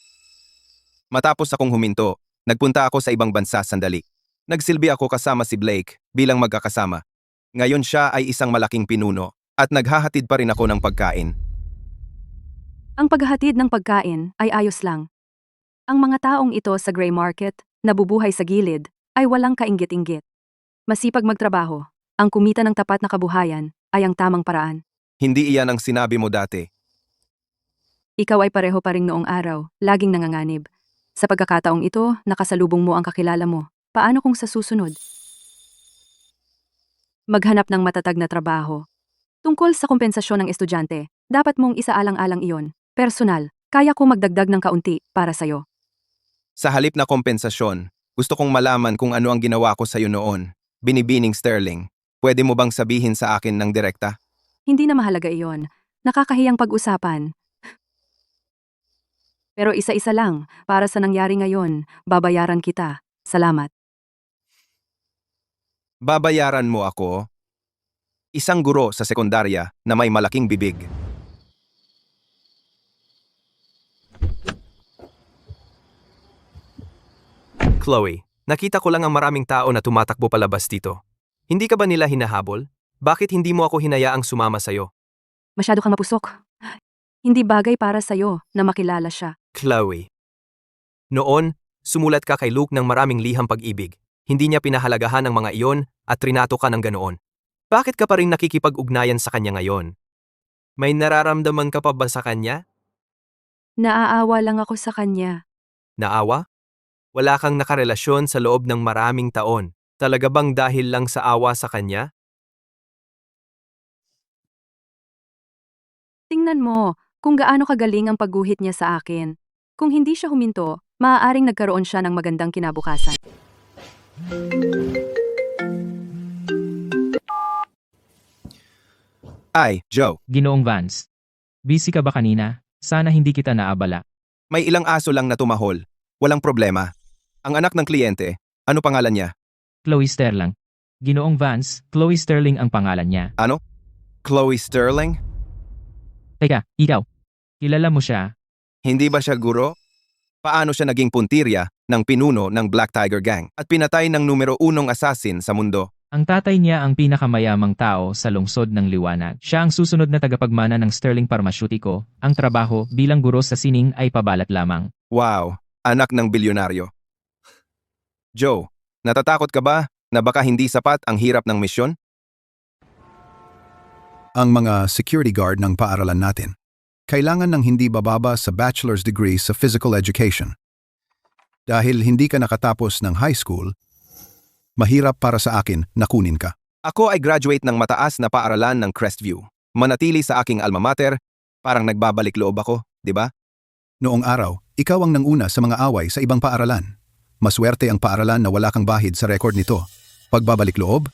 Matapos akong huminto, nagpunta ako sa ibang bansa sandali. Nagsilbi ako kasama si Blake bilang magkakasama. Ngayon siya ay isang malaking pinuno at naghahatid pa rin ako ng pagkain. Ang paghahatid ng pagkain ay ayos lang. Ang mga taong ito sa gray market, nabubuhay sa gilid, ay walang kainggit-inggit. Masipag magtrabaho, ang kumita ng tapat na kabuhayan ay ang tamang paraan. Hindi iyan ang sinabi mo dati. Ikaw ay pareho pa rin noong araw, laging nanganganib. Sa pagkakataong ito, nakasalubong mo ang kakilala mo. Paano kung sa susunod? Maghanap ng matatag na trabaho. Tungkol sa kompensasyon ng estudyante, dapat mong isaalang-alang iyon. Personal, kaya ko magdagdag ng kaunti para sa'yo. Sa halip na kompensasyon, gusto kong malaman kung ano ang ginawa ko sa'yo noon. Binibining Sterling, pwede mo bang sabihin sa akin ng direkta? Hindi na mahalaga iyon. Nakakahiyang pag-usapan. Pero isa-isa lang, para sa nangyari ngayon, babayaran kita. Salamat. Babayaran mo ako? Isang guro sa sekundarya na may malaking bibig. Chloe, nakita ko lang ang maraming tao na tumatakbo palabas dito. Hindi ka ba nila hinahabol? Bakit hindi mo ako hinayaang sumama sa'yo? Masyado kang mapusok. Hindi bagay para sa'yo na makilala siya. Chloe. Noon, sumulat ka kay Luke ng maraming liham pag-ibig. Hindi niya pinahalagahan ang mga iyon at trinato ka ng ganoon. Bakit ka pa rin nakikipag-ugnayan sa kanya ngayon? May nararamdaman ka pa ba sa kanya? Naaawa lang ako sa kanya. Naawa? Wala kang nakarelasyon sa loob ng maraming taon. Talaga bang dahil lang sa awa sa kanya? Tingnan mo kung gaano kagaling ang pagguhit niya sa akin. Kung hindi siya huminto, maaaring nagkaroon siya ng magandang kinabukasan. Ay, Joe, Ginoong Vance. Busy ka ba kanina? Sana hindi kita naabala. may ilang aso lang na tumahol. Walang problema. Ang anak ng kliyente, ano pangalan niya? Chloe Sterling. Ginoong Vance, Chloe Sterling ang pangalan niya. Chloe Sterling? Teka, ikaw. Kilala mo siya? Hindi ba siya guro? Paano siya naging puntirya ng pinuno ng Black Tiger Gang at pinatay ng numero 1 assassin sa mundo? Ang tatay niya ang pinakamayamang tao sa lungsod ng Liwanag. Siya ang susunod na tagapagmana ng Sterling Pharmaceutico. Ang trabaho bilang guro sa sining ay pabalat lamang. Wow, anak ng bilyonaryo. Joe, natatakot ka ba na baka hindi sapat ang hirap ng misyon? Ang mga security guard ng paaralan natin. Kailangan ng hindi bababa sa bachelor's degree sa physical education. Dahil hindi ka nakatapos ng high school, mahirap para sa akin na kunin ka. Ako ay graduate ng mataas na paaralan ng Crestview. Manatili sa aking alma mater, parang nagbabalik loob ako, di ba? Noong araw, ikaw ang nanguna sa mga away sa ibang paaralan. Maswerte ang paaralan na wala kang bahid sa record nito. Pagbabalik loob,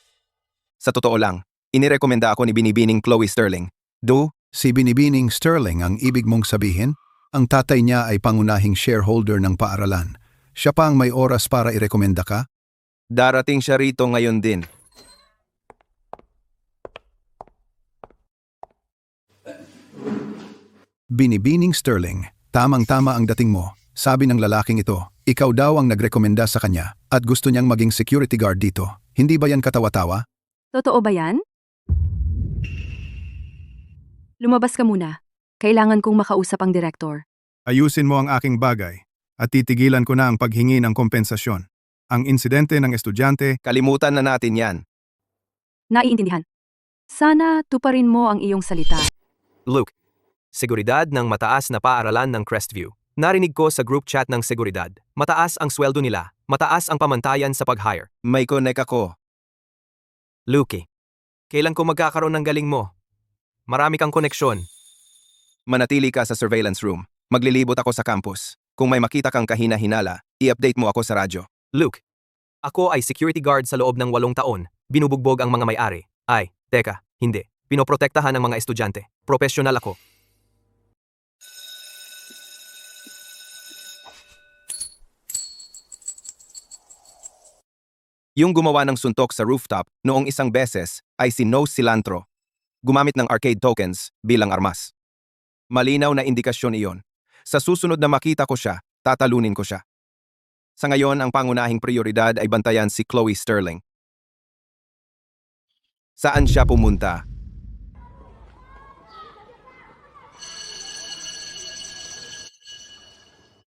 Sa totoo lang, inirekomenda ako ni Binibining Chloe Sterling. si Binibining Sterling ang ibig mong sabihin? Ang tatay niya ay pangunahing shareholder ng paaralan. Siya pa ang may oras para irekomenda ka? Darating siya rito ngayon din. Binibining Sterling, tamang-tama ang dating mo. Sabi ng lalaking ito, ikaw daw ang nagrekomenda sa kanya at gusto niyang maging security guard dito. Hindi ba yan katawa-tawa? Totoo ba yan? Lumabas ka muna. Kailangan kong makausap ang direktor. Ayusin mo ang aking bagay at titigilan ko na ang paghingi ng kompensasyon. Ang insidente ng estudyante, Kalimutan na natin yan. Naiintindihan. Sana tuparin mo ang iyong salita. Luke, seguridad ng mataas na paaralan ng Crestview. Narinig ko sa group chat ng seguridad. Mataas ang sweldo nila. Mataas ang pamantayan sa pag-hire. May connect ako. Luke, kailan ko magkakaroon ng galing mo? Marami kang koneksyon. Manatili ka sa surveillance room. Maglilibot ako sa campus. Kung may makita kang kahina-hinala, i-update mo ako sa radyo. Luke, ako ay security guard sa loob ng 8 taon. Binubugbog ang mga may-ari. Ay, teka, hindi. Pinoprotektahan ang mga estudyante. Profesional ako. Yung gumawa ng suntok sa rooftop noong isang beses ay si No Cilantro. Gumamit ng arcade tokens bilang armas. Malinaw na indikasyon iyon. Sa susunod na makita ko siya, tatalunin ko siya. Sa ngayon, ang pangunahing prioridad ay bantayan si Chloe Sterling. Saan siya pumunta?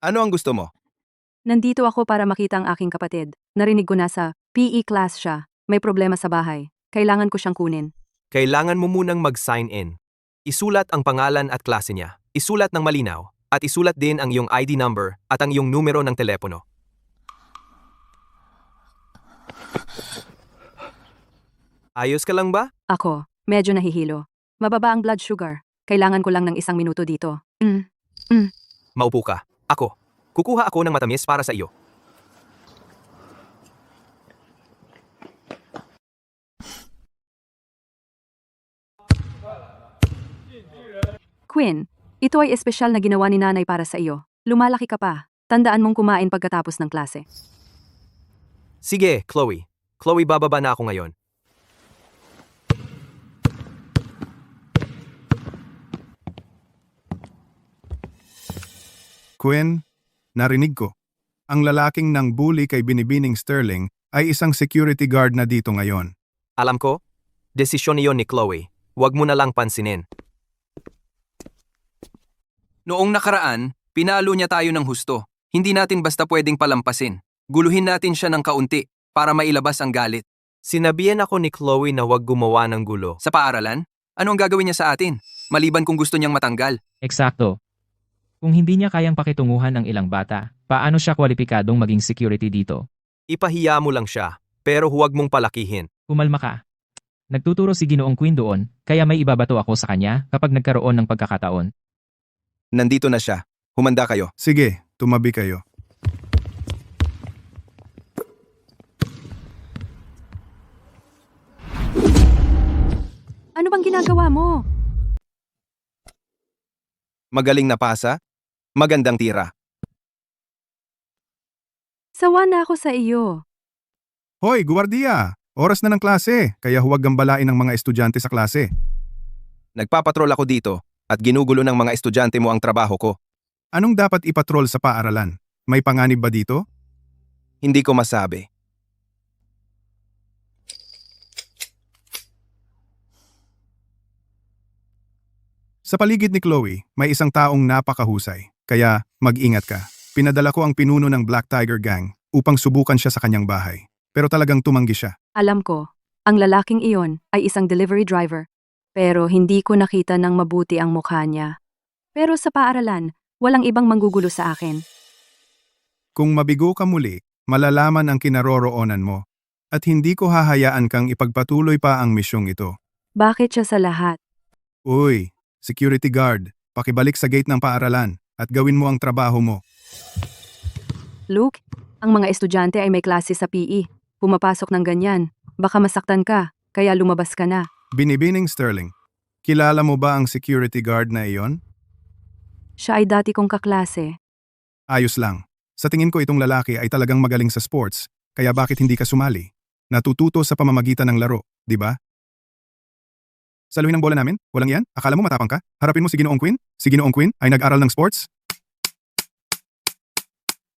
Ano ang gusto mo? Nandito ako para makita ang aking kapatid. Narinig ko na sa PE class siya. May problema sa bahay. Kailangan ko siyang kunin. Kailangan mo munang mag-sign in. Isulat ang pangalan at klase niya. Isulat ng malinaw. At isulat din ang iyong ID number at ang iyong numero ng telepono. Ayos ka lang ba? Ako, medyo nahihilo. Mababa ang blood sugar. Kailangan ko lang ng 1 minuto dito. Maupo ka. Ako. Kukuha ako ng matamis para sa iyo. Quinn, ito ay espesyal na ginawa ni nanay para sa iyo. Lumalaki ka pa. Tandaan mong kumain pagkatapos ng klase. Sige, Chloe. Chloe, bababa na ako ngayon. Quinn, narinig ko. Ang lalaking nang bully kay Binibining Sterling ay isang security guard na dito ngayon. Alam ko, desisyon niyon ni Chloe. Huwag mo na lang pansinin. Noong nakaraan, pinalo niya tayo ng husto. Hindi natin basta pwedeng palampasin. Guluhin natin siya ng kaunti para mailabas ang galit. Sinabihan ako ni Chloe na huwag gumawa ng gulo. Sa paaralan, ano ang gagawin niya sa atin? Maliban kung gusto niyang matanggal. Eksakto. Kung hindi niya kayang pakitunguhan ang ilang bata, paano siya kwalipikadong maging security dito? Ipahiya mo lang siya, pero huwag mong palakihin. Kumalma ka. Nagtuturo si Ginoong Queen doon, kaya may ibabato ako sa kanya kapag nagkaroon ng pagkakataon. Nandito na siya. Humanda kayo. Sige, tumabi kayo. Ano bang ginagawa mo? Magaling na pasa, magandang tira. Sawa na ako sa iyo. Hoy, guwardiya! Oras na ng klase, kaya huwag gambalain ng mga estudyante sa klase. Nagpapatrol ako dito at ginugulo ng mga estudyante mo ang trabaho ko. Anong dapat ipatrol sa paaralan? May panganib ba dito? Hindi ko masabi. Sa paligid ni Chloe, may isang taong napakahusay, kaya mag-ingat ka. Pinadala ko ang pinuno ng Black Tiger Gang upang subukan siya sa kanyang bahay. Pero talagang tumanggi siya. Alam ko, ang lalaking iyon ay isang delivery driver. Pero hindi ko nakita ng mabuti ang mukha niya. Pero sa paaralan, walang ibang manggugulo sa akin. Kung mabigo ka muli, malalaman ang kinaroroonan mo. At hindi ko hahayaan kang ipagpatuloy pa ang misyong ito. Bakit siya sa lahat? Uy, security guard, pakibalik sa gate ng paaralan at gawin mo ang trabaho mo. Luke, ang mga estudyante ay may klase sa PE. Pumapasok ng ganyan. Baka masaktan ka, kaya lumabas ka na. Binibining Sterling, kilala mo ba ang security guard na iyon? Siya ay dati kong kaklase. Ayos lang. Sa tingin ko itong lalaki ay talagang magaling sa sports, kaya bakit hindi ka sumali? Natututo sa pamamagitan ng laro, di ba? Saluhin ang bola namin? Walang yan? Akala mo matapang ka? Harapin mo si Ginoong Queen? Si Ginoong Queen ay nag-aral ng sports?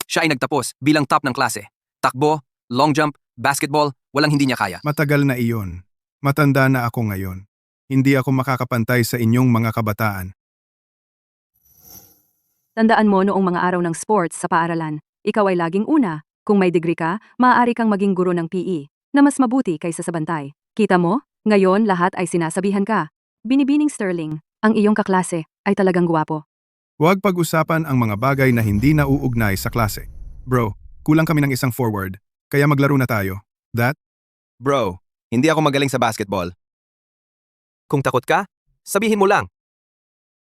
Siya ay nagtapos bilang top ng klase. Takbo, long jump, basketball, walang hindi niya kaya. Matagal na iyon. Matanda na ako ngayon. Hindi ako makakapantay sa inyong mga kabataan. Tandaan mo noong mga araw ng sports sa paaralan, ikaw ay laging una. Kung may degree ka, maaari kang maging guro ng PE, na mas mabuti kaysa sa bantay. Kita mo? Ngayon lahat ay sinasabihan ka. Binibining Sterling, ang iyong kaklase, ay talagang guwapo. Huwag pag-usapan ang mga bagay na hindi nauugnay sa klase. Bro, kulang kami ng isang forward, kaya maglaro na tayo. That? Bro, hindi ako magaling sa basketball. Kung takot ka, sabihin mo lang.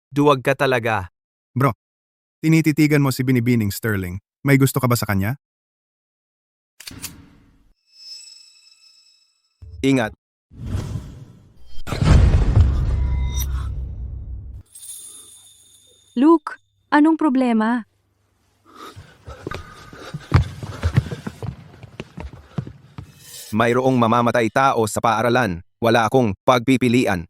Duwag ka talaga. Tinititigan mo si Binibining Sterling. May gusto ka ba sa kanya? Ingat. Luke, anong problema? Mayroong mamamatay tao sa paaralan. Wala akong pagpipilian.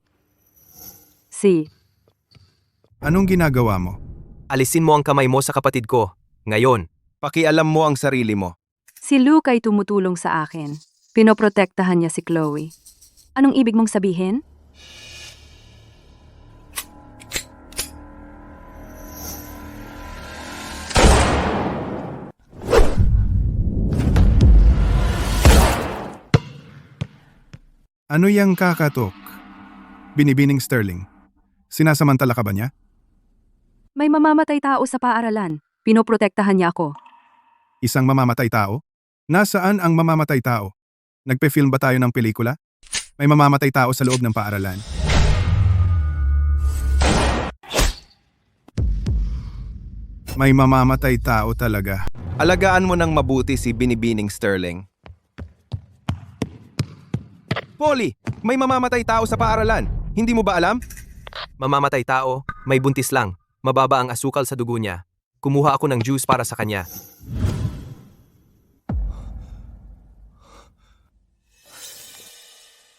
Anong ginagawa mo? Alisin mo ang kamay mo sa kapatid ko. Ngayon. Pakialam mo ang sarili mo. Si Luke ay tumutulong sa akin. Pinoprotektahan niya si Chloe. Anong ibig mong sabihin? Ano yang kakatok? Binibining Sterling. Sinasamantala ka ba niya? May mamamatay tao sa paaralan. Pinoprotektahan niya ako. Isang mamamatay tao? Nasaan ang mamamatay tao? Nagpe-film ba tayo ng pelikula? May mamamatay tao sa loob ng paaralan. May mamamatay tao talaga. Alagaan mo ng mabuti si Binibining Sterling. Polly, may mamamatay tao sa paaralan. Hindi mo ba alam? Mamamatay tao, may buntis lang. Mababa ang asukal sa dugo niya. Kumuha ako ng juice para sa kanya.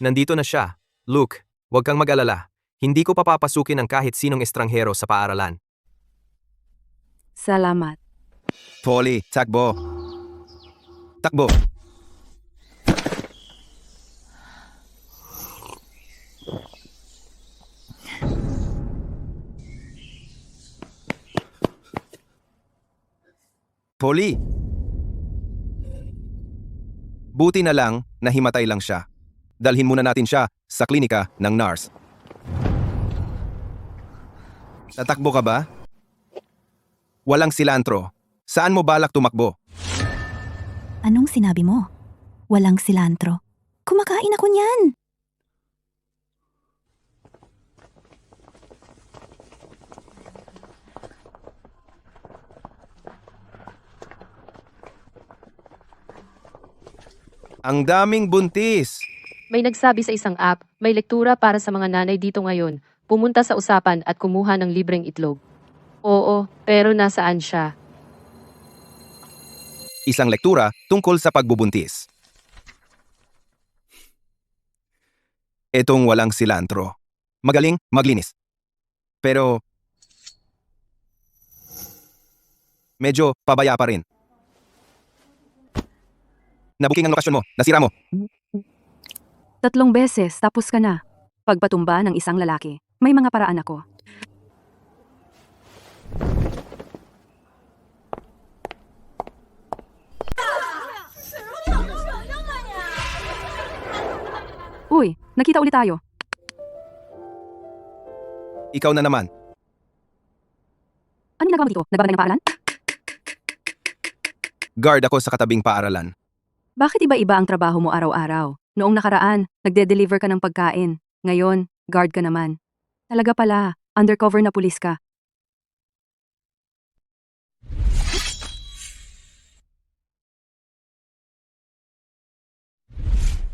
Nandito na siya. Luke, huwag kang mag-alala. Hindi ko papapasukin ang kahit sinong estranghero sa paaralan. Salamat. Polly, takbo. Takbo. Polly! Buti na lang, nahimatay lang siya. Dalhin muna natin siya sa klinika ng NARS. Tatakbo ka ba? Walang silantro. Saan mo balak tumakbo? Anong sinabi mo? Walang silantro. Kumakain ako niyan. Ang daming buntis! May nagsabi sa isang app, may lektura para sa mga nanay dito ngayon. Pumunta sa usapan at kumuha ng libreng itlog. Oo, pero nasaan siya? Isang lektura tungkol sa pagbubuntis. Etong walang silantro. Magaling, maglinis. Pero medyo pabaya pa rin. Nabuking ang lokasyon mo. Nasira mo. 3 beses tapos ka na. Pagpatumba ng isang lalaki. May mga paraan ako. Uy, nakita ulit tayo. Ikaw na naman. Ano ginagawa mo dito? Nagbabantay ng paaralan? Guard ako sa katabing paaralan. Bakit iba-iba ang trabaho mo araw-araw? Noong nakaraan, nagde-deliver ka ng pagkain. Ngayon, guard ka naman. Talaga pala, undercover na pulis ka.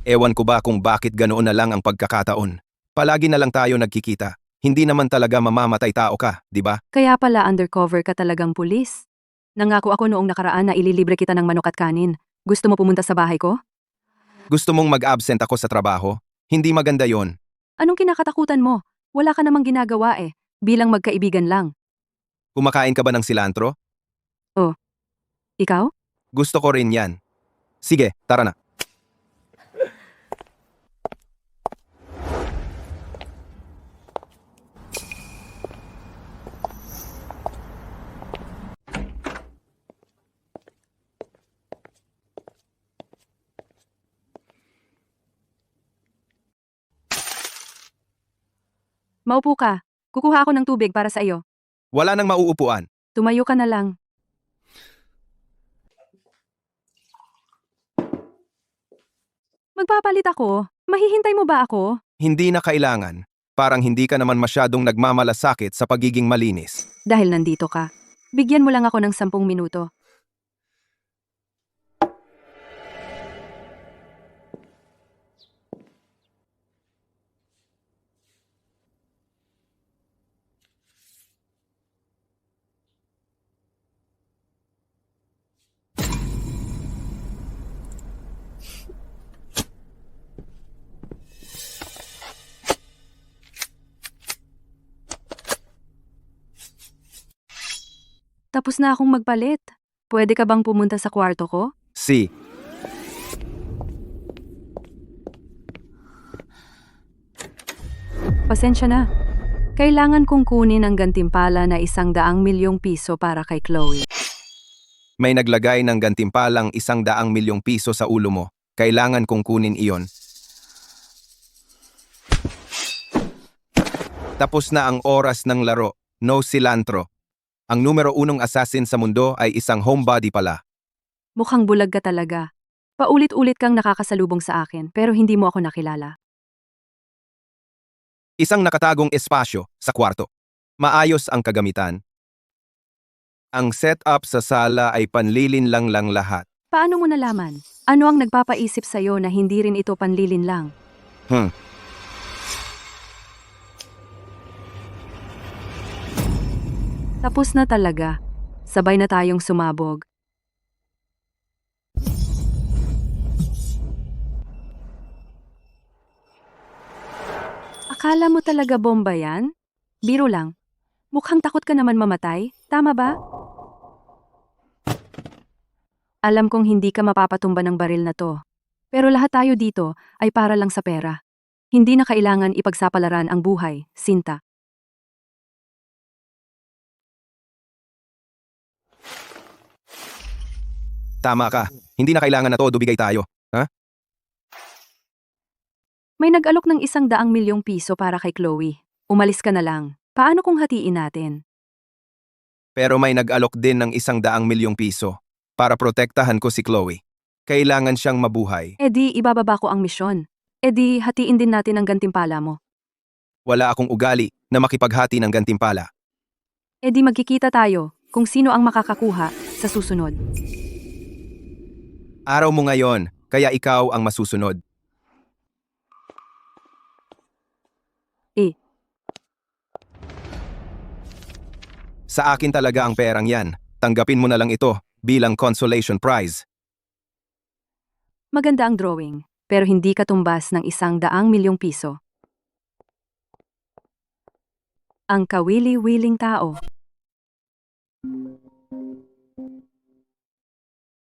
Ewan ko ba kung bakit ganoon na lang ang pagkakataon. Palagi na lang tayo nagkikita. Hindi naman talaga mamamatay tao ka, di ba? Kaya pala undercover ka talagang pulis. Nangako ako noong nakaraan na ililibre kita ng manok at kanin. Gusto mo pumunta sa bahay ko? Gusto mong mag-absent ako sa trabaho? Hindi maganda yon. Anong kinakatakutan mo? Wala ka namang ginagawa eh. Bilang magkaibigan lang. Kumakain ka ba ng silantro? Ikaw? Gusto ko rin yan. Sige, tara na. Maupo ka. Kukuha ako ng tubig para sa iyo. Wala nang mauupuan. Tumayo ka na lang. Magpapalit ako. Mahihintay mo ba ako? Hindi na kailangan. Parang hindi ka naman masyadong nagmamalasakit sa pagiging malinis. Dahil nandito ka. Bigyan mo lang ako ng 10 minuto. Tapos na akong magpalit. Pwede ka bang pumunta sa kwarto ko? Si, Pasensya na. Kailangan kong kunin ang gantimpala na 100 milyong piso para kay Chloe. may naglagay ng gantimpalang 100 milyong piso sa ulo mo. Kailangan kong kunin iyon. Tapos na ang oras ng laro. No silantro. Ang numero 1 assassin sa mundo ay isang homebody pala. Mukhang bulag ka talaga. Paulit-ulit kang nakakasalubong sa akin pero hindi mo ako nakilala. Isang nakatagong espasyo sa kwarto. Maayos ang kagamitan. Ang setup sa sala ay panlilin lang lahat. Paano mo nalaman? Ano ang nagpapaisip sa'yo na hindi rin ito panlilin lang? Tapos na talaga. Sabay na tayong sumabog. Akala mo talaga bomba yan? Biro lang. Mukhang takot ka naman mamatay, tama ba? Alam kong hindi ka mapapatumba ng baril na to. Pero lahat tayo dito ay para lang sa pera. Hindi na kailangan ipagsapalaran ang buhay, Sinta. Tama ka. Hindi na kailangan na todo bigay tayo. May nag-alok ng 100 milyong piso para kay Chloe. Umalis ka na lang. Paano kung hatiin natin? Pero may nag-alok din ng 100 milyong piso para protektahan ko si Chloe. Kailangan siyang mabuhay. E di ibababa ko ang misyon. E di hatiin din natin ang gantimpala mo. Wala akong ugali na makipaghati ng gantimpala. E di magkikita tayo kung sino ang makakakuha sa susunod. Araw mo ngayon, kaya ikaw ang masusunod. Sa akin talaga ang perang yan. Tanggapin mo na lang ito bilang consolation prize. Maganda ang drawing, pero hindi katumbas ng 100 milyong piso. Ang kawili-wiling tao.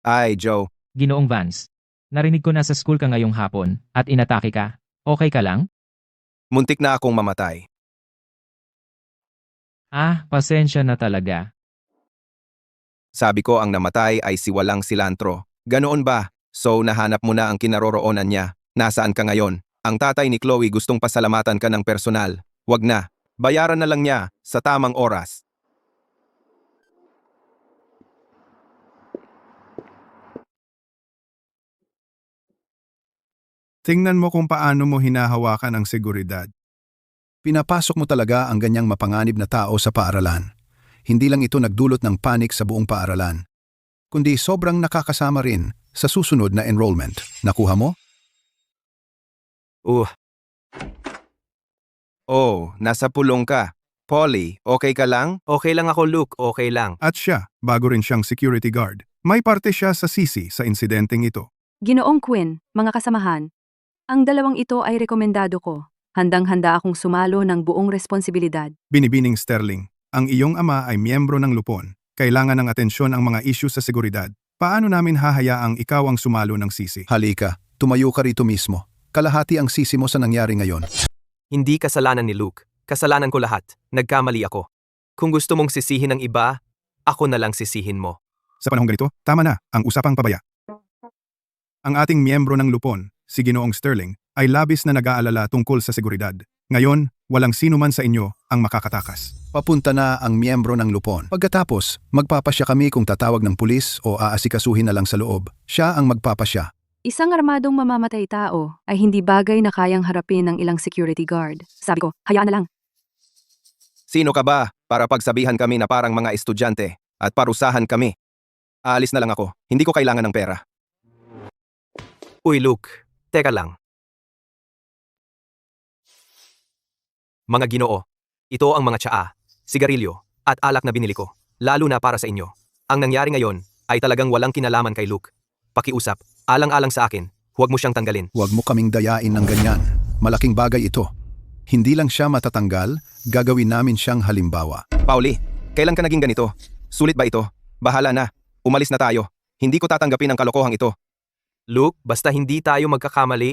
Ay, Joe, Ginoong Vance, narinig ko na sa school ka ngayong hapon at inatake ka. Okay ka lang? muntik na akong mamatay. Pasensya na talaga. Sabi ko ang namatay ay si Walang Silantro. Ganoon ba? So nahanap mo na ang kinaroroonan niya. Nasaan ka ngayon? Ang tatay ni Chloe gustong pasalamatan ka ng personal. Wag na. Bayaran na lang niya sa tamang oras. Tingnan mo kung paano mo hinahawakan ang seguridad. Pinapasok mo talaga ang ganyang mapanganib na tao sa paaralan. Hindi lang ito nagdulot ng panik sa buong paaralan, kundi sobrang nakakasama rin sa susunod na enrollment. Nakuha mo? Oh, nasa pulong ka. Polly, okay ka lang? Okay lang ako, Luke. Okay lang. At siya, bago rin siyang security guard. May parte siya sa sisi sa insidenteng ito. Ginoong Quinn, mga kasamahan, ang dalawang ito ay rekomendado ko. Handang-handa akong sumalo ng buong responsibilidad. Binibining Sterling, ang iyong ama ay miyembro ng lupon. Kailangan ng atensyon ang mga issue sa seguridad. Paano namin hahayaang ikaw ang sumalo ng sisi? Halika, tumayo ka rito mismo. Kalahati ang sisi mo sa nangyari ngayon. Hindi kasalanan ni Luke. Kasalanan ko lahat. Nagkamali ako. Kung gusto mong sisihin ng iba, ako na lang sisihin mo. Sa panahong ganito, tama na ang usapang pabaya. Ang ating miyembro ng lupon, si Ginoong Sterling, ay labis na nag-aalala tungkol sa seguridad. Ngayon, walang sino man sa inyo ang makakatakas. Papunta na ang miyembro ng lupon. Pagkatapos, magpapasya kami kung tatawag ng pulis o aasikasuhin na lang sa loob. Siya ang magpapasya. Isang armadong mamamatay tao ay hindi bagay na kayang harapin ng ilang security guard. Sabi ko, hayaan na lang. Sino ka ba para pagsabihan kami na parang mga estudyante at parusahan kami? Aalis na lang ako. Hindi ko kailangan ng pera. Uy, Luke. Teka lang. Mga Ginoo, ito ang mga tsaa, sigarilyo, at alak na binili ko, lalo na para sa inyo. Ang nangyari ngayon ay talagang walang kinalaman kay Luke. Pakiusap, alang-alang sa akin, huwag mo siyang tanggalin. Huwag mo kaming dayain ng ganyan. Malaking bagay ito. Hindi lang siya matatanggal, gagawin namin siyang halimbawa. Pauli, kailan ka naging ganito? Sulit ba ito? Bahala na. Umalis na tayo. Hindi ko tatanggapin ang kalokohang ito. Luke, basta hindi tayo magkakamali,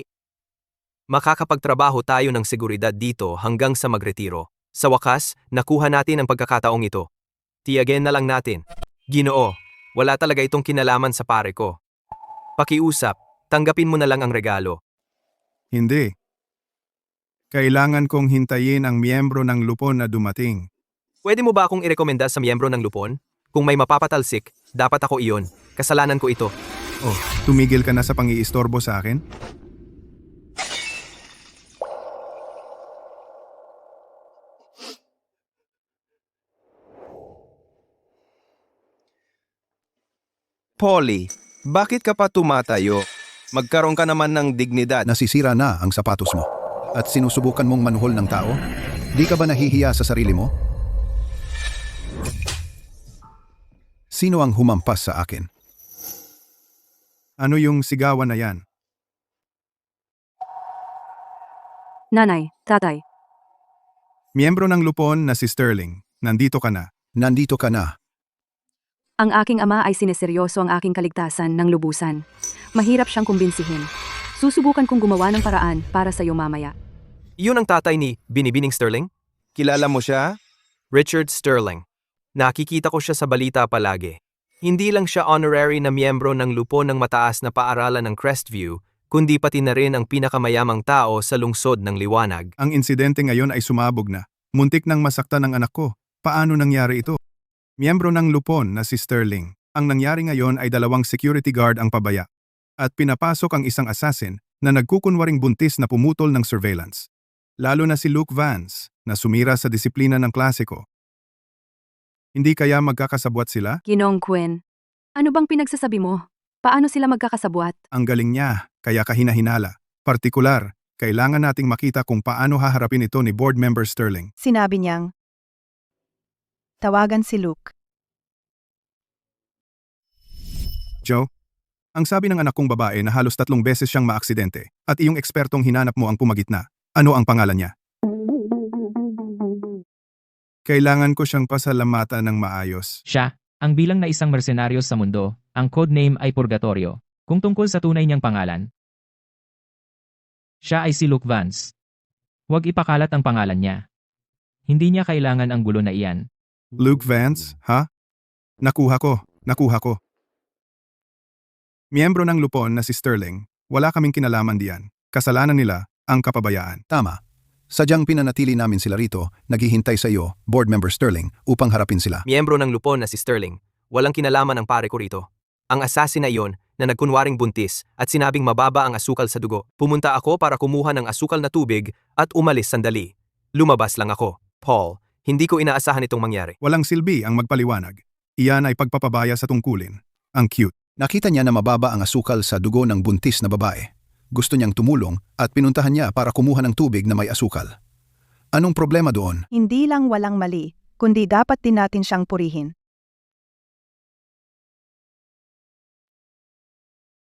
makakapagtrabaho tayo ng seguridad dito hanggang sa magretiro. Sa wakas, nakuha natin ang pagkakataong ito. Tiyagin na lang natin. Ginoo, wala talaga itong kinalaman sa pare ko. Pakiusap, tanggapin mo na lang ang regalo. Hindi. Kailangan kong hintayin ang miyembro ng lupon na dumating. Pwede mo ba akong irekomenda sa miyembro ng lupon? Kung may mapapatalsik, dapat ako iyon. Kasalanan ko ito. Oh, tumigil ka na sa pang-iistorbo sa akin? Polly, bakit ka pa tumatayo? Magkaroon ka naman ng dignidad. Nasisira na ang sapatos mo. At sinusubukan mong manuhol ng tao? Di ka ba nahihiya sa sarili mo? Sino ang humampas sa akin? Ano yung sigawan na yan? Nanay, tatay, Miyembro ng lupon na si Sterling. Nandito ka na. Nandito ka na. Ang aking ama ay sineseryoso ang aking kaligtasan ng lubusan. Mahirap siyang kumbinsihin. Susubukan kong gumawa ng paraan para sa iyo mamaya. Iyon ang tatay ni Binibining Sterling? Kilala mo siya? Richard Sterling. Nakikita ko siya sa balita palagi. Hindi lang siya honorary na miyembro ng lupon ng mataas na paaralan ng Crestview, kundi pati na rin ang pinakamayamang tao sa lungsod ng Liwanag. Ang insidente ngayon ay sumabog na. Muntik nang masaktan ng anak ko. Paano nangyari ito? Miyembro ng lupon na si Sterling. Ang nangyari ngayon ay 2 security guard ang pabaya. At pinapasok ang isang assassin na nagkukunwaring buntis na pumutol ng surveillance. Lalo na si Luke Vance na sumira sa disiplina ng klase ko. Hindi kaya magkakasabwat sila? Ginong Quinn, ano bang pinagsasabi mo? Paano sila magkakasabwat? Ang galing niya, kaya kahina-hinala. Partikular, kailangan nating makita kung paano haharapin ito ni board member Sterling. Sinabi niyang, tawagan si Luke. Joe, ang sabi ng anak kong babae na halos 3 beses siyang maaksidente at iyong ekspertong hinanap mo ang pumagitna. Ano ang pangalan niya? Kailangan ko siyang pasalamatan ng maayos. Siya, ang bilang na isang mersenaryo sa mundo, ang codename ay Purgatorio. Kung tungkol sa tunay niyang pangalan, siya ay si Luke Vance. Huwag ipakalat ang pangalan niya. Hindi niya kailangan ang gulo na iyan. Luke Vance, ha? Nakuha ko. Miyembro ng lupon na si Sterling, wala kaming kinalaman diyan. Kasalanan nila ang kapabayaan. Tama. Sadyang pinanatili namin sila rito, naghihintay sa iyo, board member Sterling, upang harapin sila. Miyembro ng lupon na si Sterling. Walang kinalaman ang pare ko rito. Ang assassin na iyon na nagkunwaring buntis at sinabing mababa ang asukal sa dugo. Pumunta ako para kumuha ng asukal na tubig at umalis sandali. Lumabas lang ako. Paul, hindi ko inaasahan itong mangyari. Walang silbi ang magpaliwanag. Iyan ay pagpapabaya sa tungkulin. Ang cute. Nakita niya na mababa ang asukal sa dugo ng buntis na babae. Gusto niyang tumulong at pinuntahan niya para kumuha ng tubig na may asukal. Anong problema doon? Hindi lang walang mali, kundi dapat din natin siyang purihin.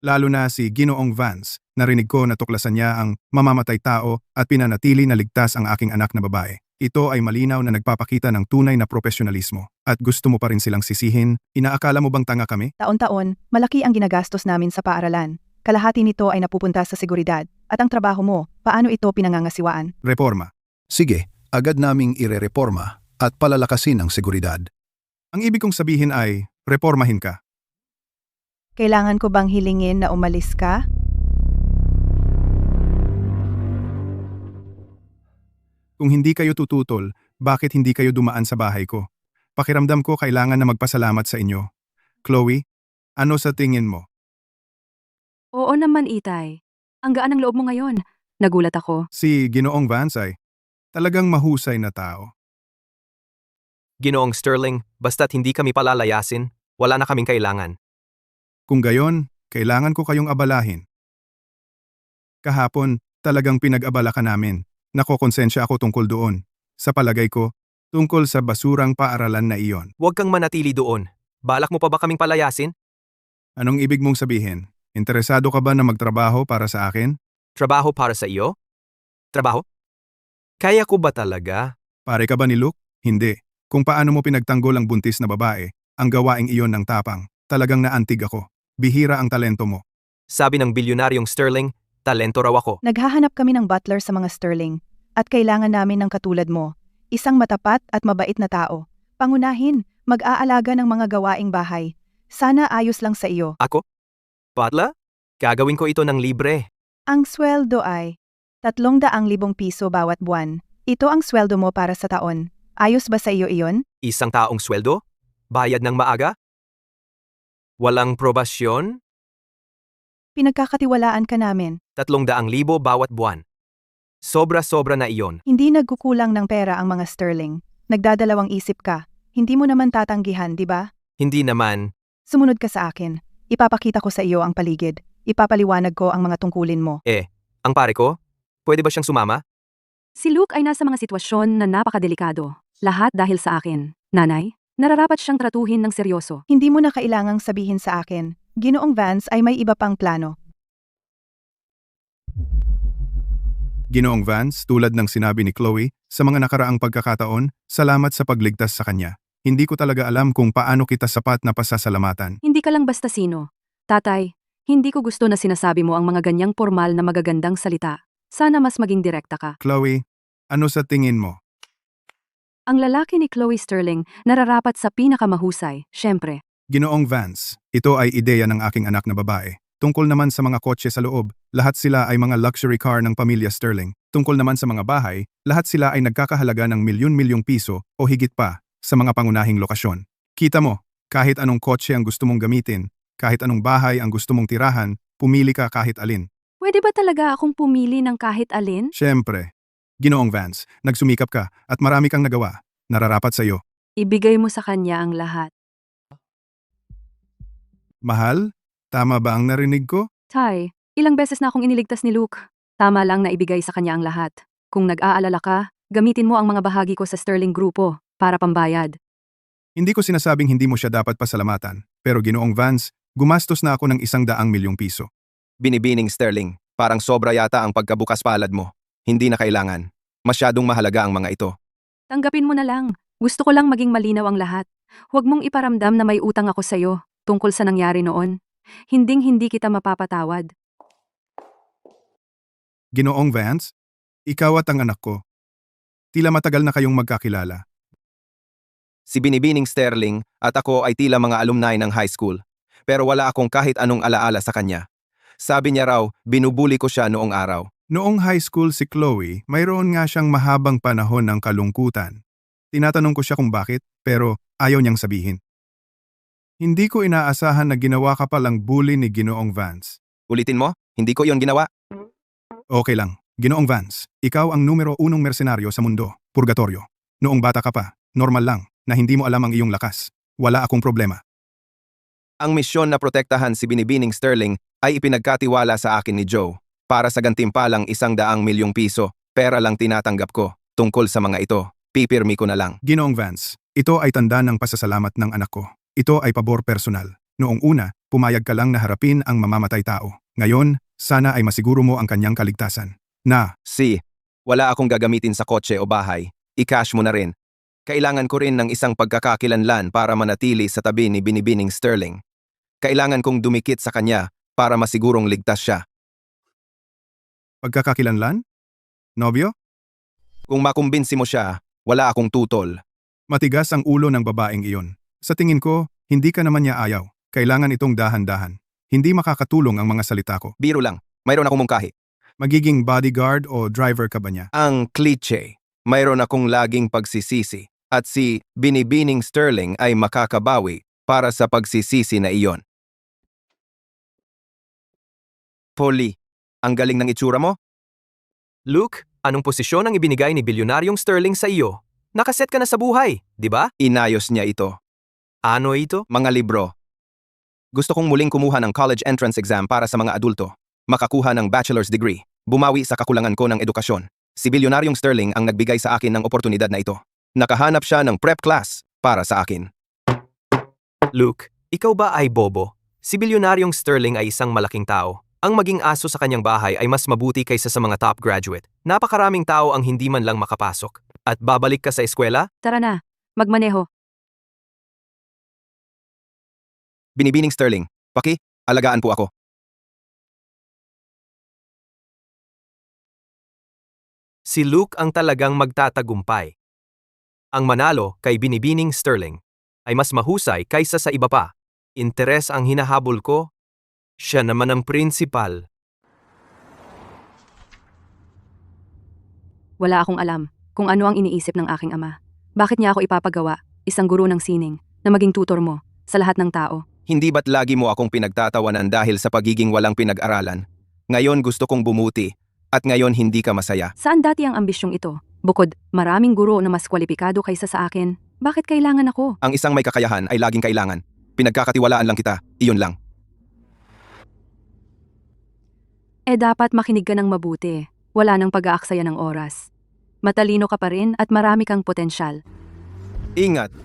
Lalo na si Ginoong Vance, narinig ko na tuklasan niya ang mamamatay tao at pinanatili na ligtas ang aking anak na babae. Ito ay malinaw na nagpapakita ng tunay na profesionalismo. At gusto mo pa rin silang sisihin, inaakala mo bang tanga kami? Taon-taon, malaki ang ginagastos namin sa paaralan. Kalahati nito ay napupunta sa seguridad. At ang trabaho mo, paano ito pinangangasiwaan? Reforma. Sige, agad naming irereforma at palalakasin ang seguridad. Ang ibig kong sabihin ay, reformahin ka. Kailangan ko bang hilingin na umalis ka? Kung hindi kayo tututol, bakit hindi kayo dumaan sa bahay ko? Pakiramdam ko kailangan na magpasalamat sa inyo. Chloe, ano sa tingin mo? Oo naman, Itay. Ang gaan ng loob mo ngayon. Nagulat ako. Si Ginoong Vance ay talagang mahusay na tao. Ginoong Sterling, basta't hindi kami palalayasin, wala na kaming kailangan. Kung gayon, kailangan ko kayong abalahin. Kahapon, talagang pinag-abala ka namin. Nakokonsensya ako tungkol doon. Sa palagay ko, tungkol sa basurang paaralan na iyon. Huwag kang manatili doon. Balak mo pa ba kaming palayasin? Anong ibig mong sabihin? Interesado ka ba na magtrabaho para sa akin? Trabaho para sa iyo? Trabaho? Kaya ko ba talaga? Pare ka ba ni Luke? Hindi. Kung paano mo pinagtanggol ang buntis na babae, ang gawaing iyon ng tapang, talagang naantig ako. Bihira ang talento mo. Sabi ng bilyonaryong Sterling, talento raw ako. Naghahanap kami ng butler sa mga Sterling. At kailangan namin ng katulad mo. Isang matapat at mabait na tao. Pangunahin, mag-aalaga ng mga gawaing bahay. Sana ayos lang sa iyo. Ako? Patla? Gagawin ko ito ng libre. Ang sweldo ay 300,000 piso bawat buwan. Ito ang sweldo mo para sa taon. Ayos ba sa iyo iyon? Isang taong sweldo? Bayad ng maaga? Walang probasyon? Pinagkakatiwalaan ka namin. 300,000 bawat buwan. Sobra-sobra na iyon. Hindi nagkukulang ng pera ang mga Sterling. Nagdadalawang isip ka. Hindi mo naman tatanggihan, di ba? Hindi naman. Sumunod ka sa akin. Ipapakita ko sa iyo ang paligid. Ipapaliwanag ko ang mga tungkulin mo. Ang pare ko? Pwede ba siyang sumama? Si Luke ay nasa mga sitwasyon na napakadelikado. Lahat dahil sa akin. Nanay, nararapat siyang tratuhin ng seryoso. Hindi mo na kailangang sabihin sa akin. Ginoong Vance ay may iba pang plano. Ginoong Vance, tulad ng sinabi ni Chloe, sa mga nakaraang pagkakataon, salamat sa pagligtas sa kanya. Hindi ko talaga alam kung paano kita sapat na pasasalamatan. Hindi ka lang basta sino. Tatay, hindi ko gusto na sinasabi mo ang mga ganyang formal na magagandang salita. Sana mas maging direkta ka. Chloe, ano sa tingin mo? Ang lalaki ni Chloe Sterling nararapat sa pinakamahusay, syempre. Ginoong Vance, ito ay ideya ng aking anak na babae. Tungkol naman sa mga kotse sa loob, lahat sila ay mga luxury car ng pamilya Sterling. Tungkol naman sa mga bahay, lahat sila ay nagkakahalaga ng milyon-milyong piso o higit pa sa mga pangunahing lokasyon. Kita mo, kahit anong kotse ang gusto mong gamitin, kahit anong bahay ang gusto mong tirahan, pumili ka kahit alin. Pwede ba talaga akong pumili ng kahit alin? Siyempre, Ginoong Vance, nagsumikap ka at marami kang nagawa. Nararapat sa iyo. Ibigay mo sa kanya ang lahat. Mahal, tama ba ang narinig ko? Tay, ilang beses na akong iniligtas ni Luke. Tama lang na ibigay sa kanya ang lahat. Kung nag-aalala ka, gamitin mo ang mga bahagi ko sa Sterling Grupo para pambayad. Hindi ko sinasabing hindi mo siya dapat pasalamatan, pero Ginoong Vance, gumastos na ako ng 100 milyong piso. Binibining Sterling, parang sobra yata ang pagkabukas palad mo. Hindi na kailangan. Masyadong mahalaga ang mga ito. Tanggapin mo na lang. Gusto ko lang maging malinaw ang lahat. Huwag mong iparamdam na may utang ako sa'yo tungkol sa nangyari noon. Hinding-hindi kita mapapatawad. Ginoong Vance, ikaw at ang anak ko. Tila matagal na kayong magkakilala. Si Binibining Sterling at ako ay tila mga alumni ng high school. Pero wala akong kahit anong alaala sa kanya. Sabi niya raw, binubuli ko siya noong araw. Noong high school si Chloe, mayroon nga siyang mahabang panahon ng kalungkutan. Tinatanong ko siya kung bakit, pero ayaw niyang sabihin. Hindi ko inaasahan na ginawa ka palang bully ni Ginoong Vance. Ulitin mo, hindi ko yon ginawa. Okay lang, Ginoong Vance, ikaw ang numero 1 mersenaryo sa mundo, purgatorio. Noong bata ka pa, normal lang na hindi mo alam ang iyong lakas. Wala akong problema. Ang misyon na protektahan si Binibining Sterling ay ipinagkatiwala sa akin ni Joe. Para sa gantimpalang 100 milyong piso, pera lang tinatanggap ko. Tungkol sa mga ito, pipirmi ko na lang. Ginoong Vance, ito ay tanda ng pasasalamat ng anak ko. Ito ay pabor personal. Noong una, pumayag ka lang na harapin ang mamamatay tao. Ngayon, sana ay masiguro mo ang kanyang kaligtasan. Na, Wala akong gagamitin sa kotse o bahay. I-cash mo na rin. Kailangan ko rin ng isang pagkakakilanlan para manatili sa tabi ni Binibining Sterling. Kailangan kong dumikit sa kanya para masigurong ligtas siya. pagkakakilanlan? Nobyo? Kung makumbinsi mo siya, wala akong tutol. Matigas ang ulo ng babaeng iyon. Sa tingin ko, hindi ka naman niya ayaw. Kailangan itong dahan-dahan. Hindi makakatulong ang mga salita ko. Biro lang, mayroon akong mungkahi. Magiging bodyguard o driver ka ba niya? Ang cliche, mayroon akong laging pagsisisi. At si Binibining Sterling ay makakabawi para sa pagsisisi na iyon. Polly, ang galing ng itsura mo? Luke, anong posisyon ang ibinigay ni Bilyonaryong Sterling sa iyo? Nakaset ka na sa buhay, di ba? Inayos niya ito. Ano ito? Mga libro. Gusto kong muling kumuha ng college entrance exam para sa mga adulto. Makakuha ng bachelor's degree. Bumawi sa kakulangan ko ng edukasyon. Si Bilyonaryong Sterling ang nagbigay sa akin ng oportunidad na ito. Nakahanap siya ng prep class para sa akin. Luke, ikaw ba ay bobo? Si Bilyonaryong Sterling ay isang malaking tao. Ang maging aso sa kanyang bahay ay mas mabuti kaysa sa mga top graduate. Napakaraming tao ang hindi man lang makapasok. At babalik ka sa eskwela? Tara na, magmaneho. Binibining Sterling, alagaan po ako. Si Luke ang talagang magtatagumpay. Ang manalo kay Binibining Sterling ay mas mahusay kaysa sa iba pa. Interes ang hinahabol ko. Siya naman ang principal. Wala akong alam kung ano ang iniisip ng aking ama. Bakit niya ako ipapagawa, isang guro ng sining, na maging tutor mo sa lahat ng tao? Hindi ba't lagi mo akong pinagtatawanan dahil sa pagiging walang pinag-aralan? Ngayon gusto kong bumuti, at ngayon hindi ka masaya. Saan dati ang ambisyong ito? Bukod, maraming guro na mas kwalipikado kaysa sa akin. Bakit kailangan ako? Ang isang may kakayahan ay laging kailangan. Pinagkakatiwalaan lang kita, iyon lang. Dapat makinig ka ng mabuti. Wala nang pag-aaksaya ng oras. Matalino ka pa rin at marami kang potensyal. Ingat!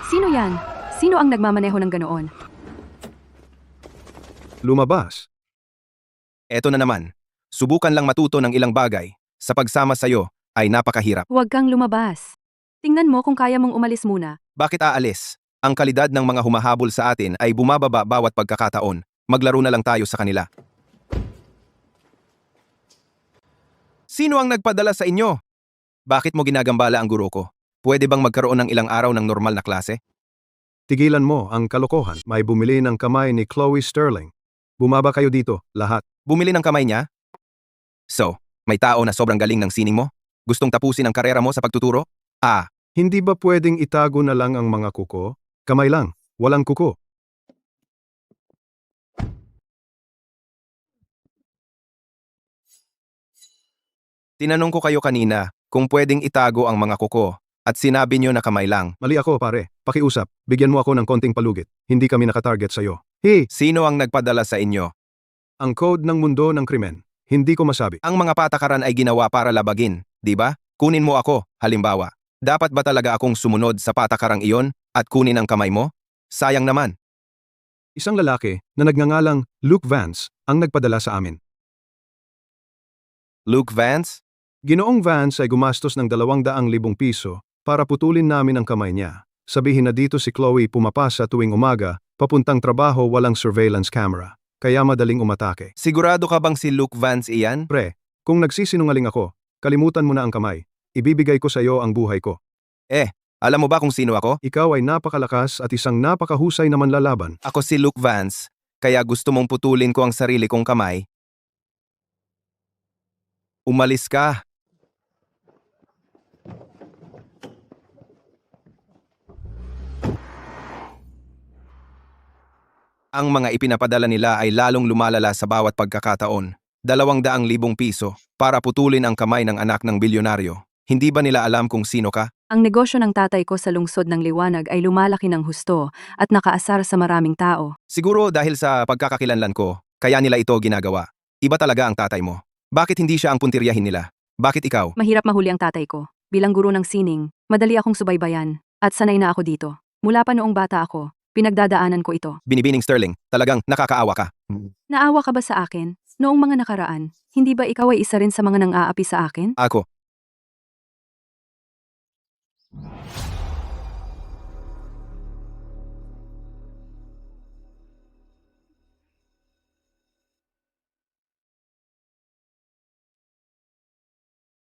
Sino yan? Sino ang nagmamaneho ng ganoon? Lumabas. Eto na naman. Subukan lang matuto ng ilang bagay. Sa pagsama sa'yo ay napakahirap. Huwag kang lumabas. Tingnan mo kung kaya mong umalis muna. Bakit aalis? Ang kalidad ng mga humahabol sa atin ay bumababa bawat pagkakataon. Maglaro na lang tayo sa kanila. Sino ang nagpadala sa inyo? Bakit mo ginagambala ang guro ko? Pwede bang magkaroon ng ilang araw ng normal na klase? Tigilan mo ang kalokohan. May bumili ng kamay ni Chloe Sterling. Bumaba kayo dito, lahat. Bumili ng kamay niya? So, may tao na sobrang galing ng sining mo? Gustong tapusin ang karera mo sa pagtuturo? Ah, Hindi ba pwedeng itago na lang ang mga kuko? Kamay lang, walang kuko. tinanong ko kayo kanina kung pwedeng itago ang mga kuko at sinabi niyo na kamay lang. Mali ako, pare. Pakiusap, bigyan mo ako ng konting palugit. Hindi kami nakatarget sa'yo. Hey, Sino ang nagpadala sa inyo? ang code ng mundo ng krimen. Hindi ko masabi. Ang mga patakaran ay ginawa para labagin, di ba? Kunin mo ako, halimbawa. Dapat ba talaga akong sumunod sa patakarang iyon at kunin ang kamay mo? Sayang naman. Isang lalaki na nagngangalang Luke Vance ang nagpadala sa amin. Luke Vance? Ginoong Vance ay gumastos ng 200,000 piso para putulin namin ang kamay niya. Sabihin na dito si Chloe pumapasa tuwing umaga, papuntang trabaho walang surveillance camera. Kaya madaling umatake. Sigurado ka bang si Luke Vance iyan? Pre, kung nagsisinungaling ako, kalimutan mo na ang kamay. Ibibigay ko sa iyo ang buhay ko. Alam mo ba kung sino ako? Ikaw ay napakalakas at isang napakahusay na manlalaban. Ako si Luke Vance, kaya gusto mong putulin ko ang sarili kong kamay. Umalis ka. Ang mga ipinapadala nila ay lalong lumalala sa bawat pagkakataon. 200,000 piso para putulin ang kamay ng anak ng bilyonaryo. Hindi ba nila alam kung sino ka? Ang negosyo ng tatay ko sa lungsod ng Liwanag ay lumalaki ng husto at nakaasar sa maraming tao. Siguro dahil sa pagkakakilanlan ko, kaya nila ito ginagawa. Iba talaga ang tatay mo. Bakit hindi siya ang puntiryahin nila? Bakit ikaw? Mahirap mahuli ang tatay ko. Bilang guro ng sining, madali akong subaybayan at sanay na ako dito. Mula pa noong bata ako, pinagdadaanan ko ito. Binibining Sterling, talagang nakakaawa ka. Naawa ka ba sa akin? Noong mga nakaraan, hindi ba ikaw ay isa rin sa mga nang-aapi sa akin? Ako.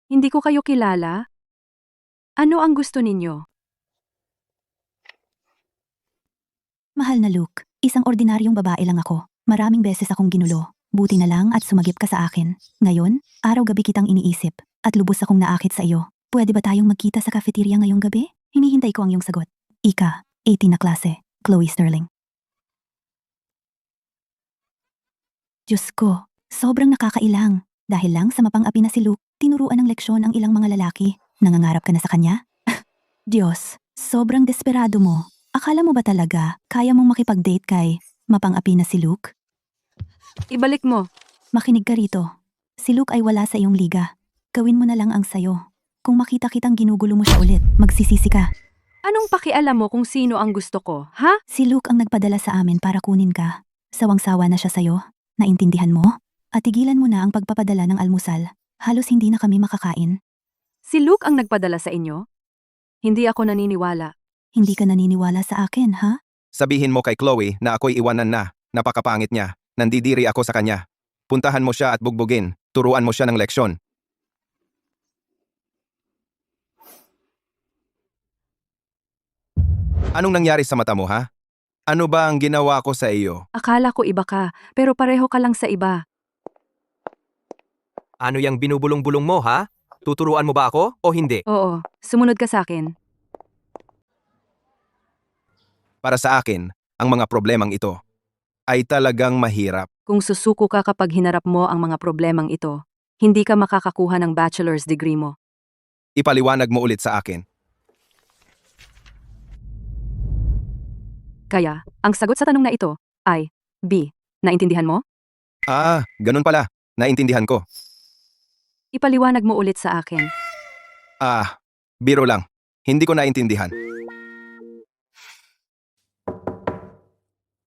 Hindi ko kayo kilala? Ano ang gusto ninyo? Mahal na Luke, isang ordinaryong babae lang ako. Maraming beses akong ginulo. Buti na lang at sumagip ka sa akin. Ngayon, araw-gabi kitang iniisip at lubos akong naakit sa iyo. Pwede ba tayong magkita sa cafeteria ngayong gabi? Hinihintay ko ang iyong sagot. Ika, 18 na klase, Chloe Sterling. Diyos ko, sobrang nakakailang. Dahil lang sa mapang-api na si Luke, tinuruan ng leksyon ang ilang mga lalaki. Nangangarap ka na sa kanya? Diyos, sobrang desperado mo. Akala mo ba talaga kaya mong makipag-date kay mapang-api na si Luke? Ibalik mo. Makinig ka rito. Si Luke ay wala sa iyong liga. Gawin mo na lang ang sayo. Kung makita kitang ginugulo mo siya ulit, magsisisi ka. Anong pakialam mo kung sino ang gusto ko, ha? Si Luke ang nagpadala sa amin para kunin ka. Sawang-sawa na siya sa'yo. Naintindihan mo? At tigilan mo na ang pagpapadala ng almusal. Halos hindi na kami makakain. Si Luke ang nagpadala sa inyo? Hindi ako naniniwala. Hindi ka naniniwala sa akin, ha? Sabihin mo kay Chloe na ako'y iwanan na. Napakapangit niya. Nandidiri ako sa kanya. Puntahan mo siya at bugbugin. Turuan mo siya ng leksyon. Anong nangyari sa mata mo, ha? Ano ba ang ginawa ko sa iyo? Akala ko iba ka, pero pareho ka lang sa iba. Ano yang binubulong-bulong mo, ha? Tuturuan mo ba ako o hindi? Oo, sumunod ka sa akin. Para sa akin, ang mga problemang ito ay talagang mahirap. Kung susuko ka kapag hinarap mo ang mga problemang ito, hindi ka makakakuha ng bachelor's degree mo. Ipaliwanag mo ulit sa akin. Kaya, ang sagot sa tanong na ito ay B. Naintindihan mo? Ganun pala. Naintindihan ko. Ipaliwanag mo ulit sa akin. Biro lang. Hindi ko naintindihan.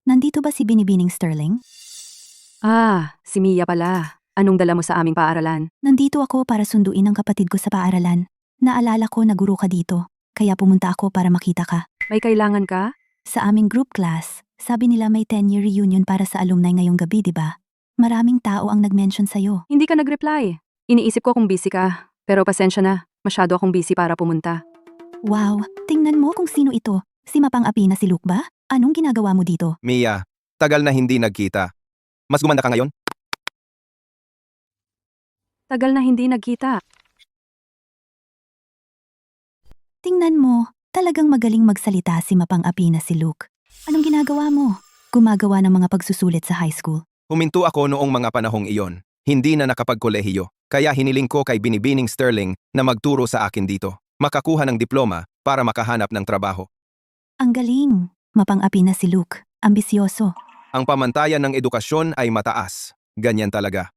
Nandito ba si Binibining Sterling? Si Mia pala. Anong dala mo sa aming paaralan? Nandito ako para sunduin ang kapatid ko sa paaralan. Naalala ko na guro ka dito. kaya pumunta ako para makita ka. May kailangan ka? Sa aming group class, sabi nila may 10-year reunion para sa alumni ngayong gabi, di ba? Maraming tao ang nag-mention sa'yo. Hindi ka nag-reply. Iniisip ko kung busy ka. Pero pasensya na, masyado akong busy para pumunta. Wow, tingnan mo kung sino ito. Si Mapang-api na si Luke ba? Anong ginagawa mo dito? Mia, tagal na hindi nagkita. Mas gumanda ka ngayon? Tagal na hindi nagkita. Tingnan mo, talagang magaling magsalita si Mapang-api na si Luke. Anong ginagawa mo? Gumagawa ng mga pagsusulit sa high school. Huminto ako noong mga panahong iyon. Hindi na nakapagkolehiyo. Kaya hiniling ko kay Binibining Sterling na magturo sa akin dito. Makakuha ng diploma para makahanap ng trabaho. Ang galing. Mapang-api na si Luke. Ambisyoso. Ang pamantayan ng edukasyon ay mataas. Ganyan talaga.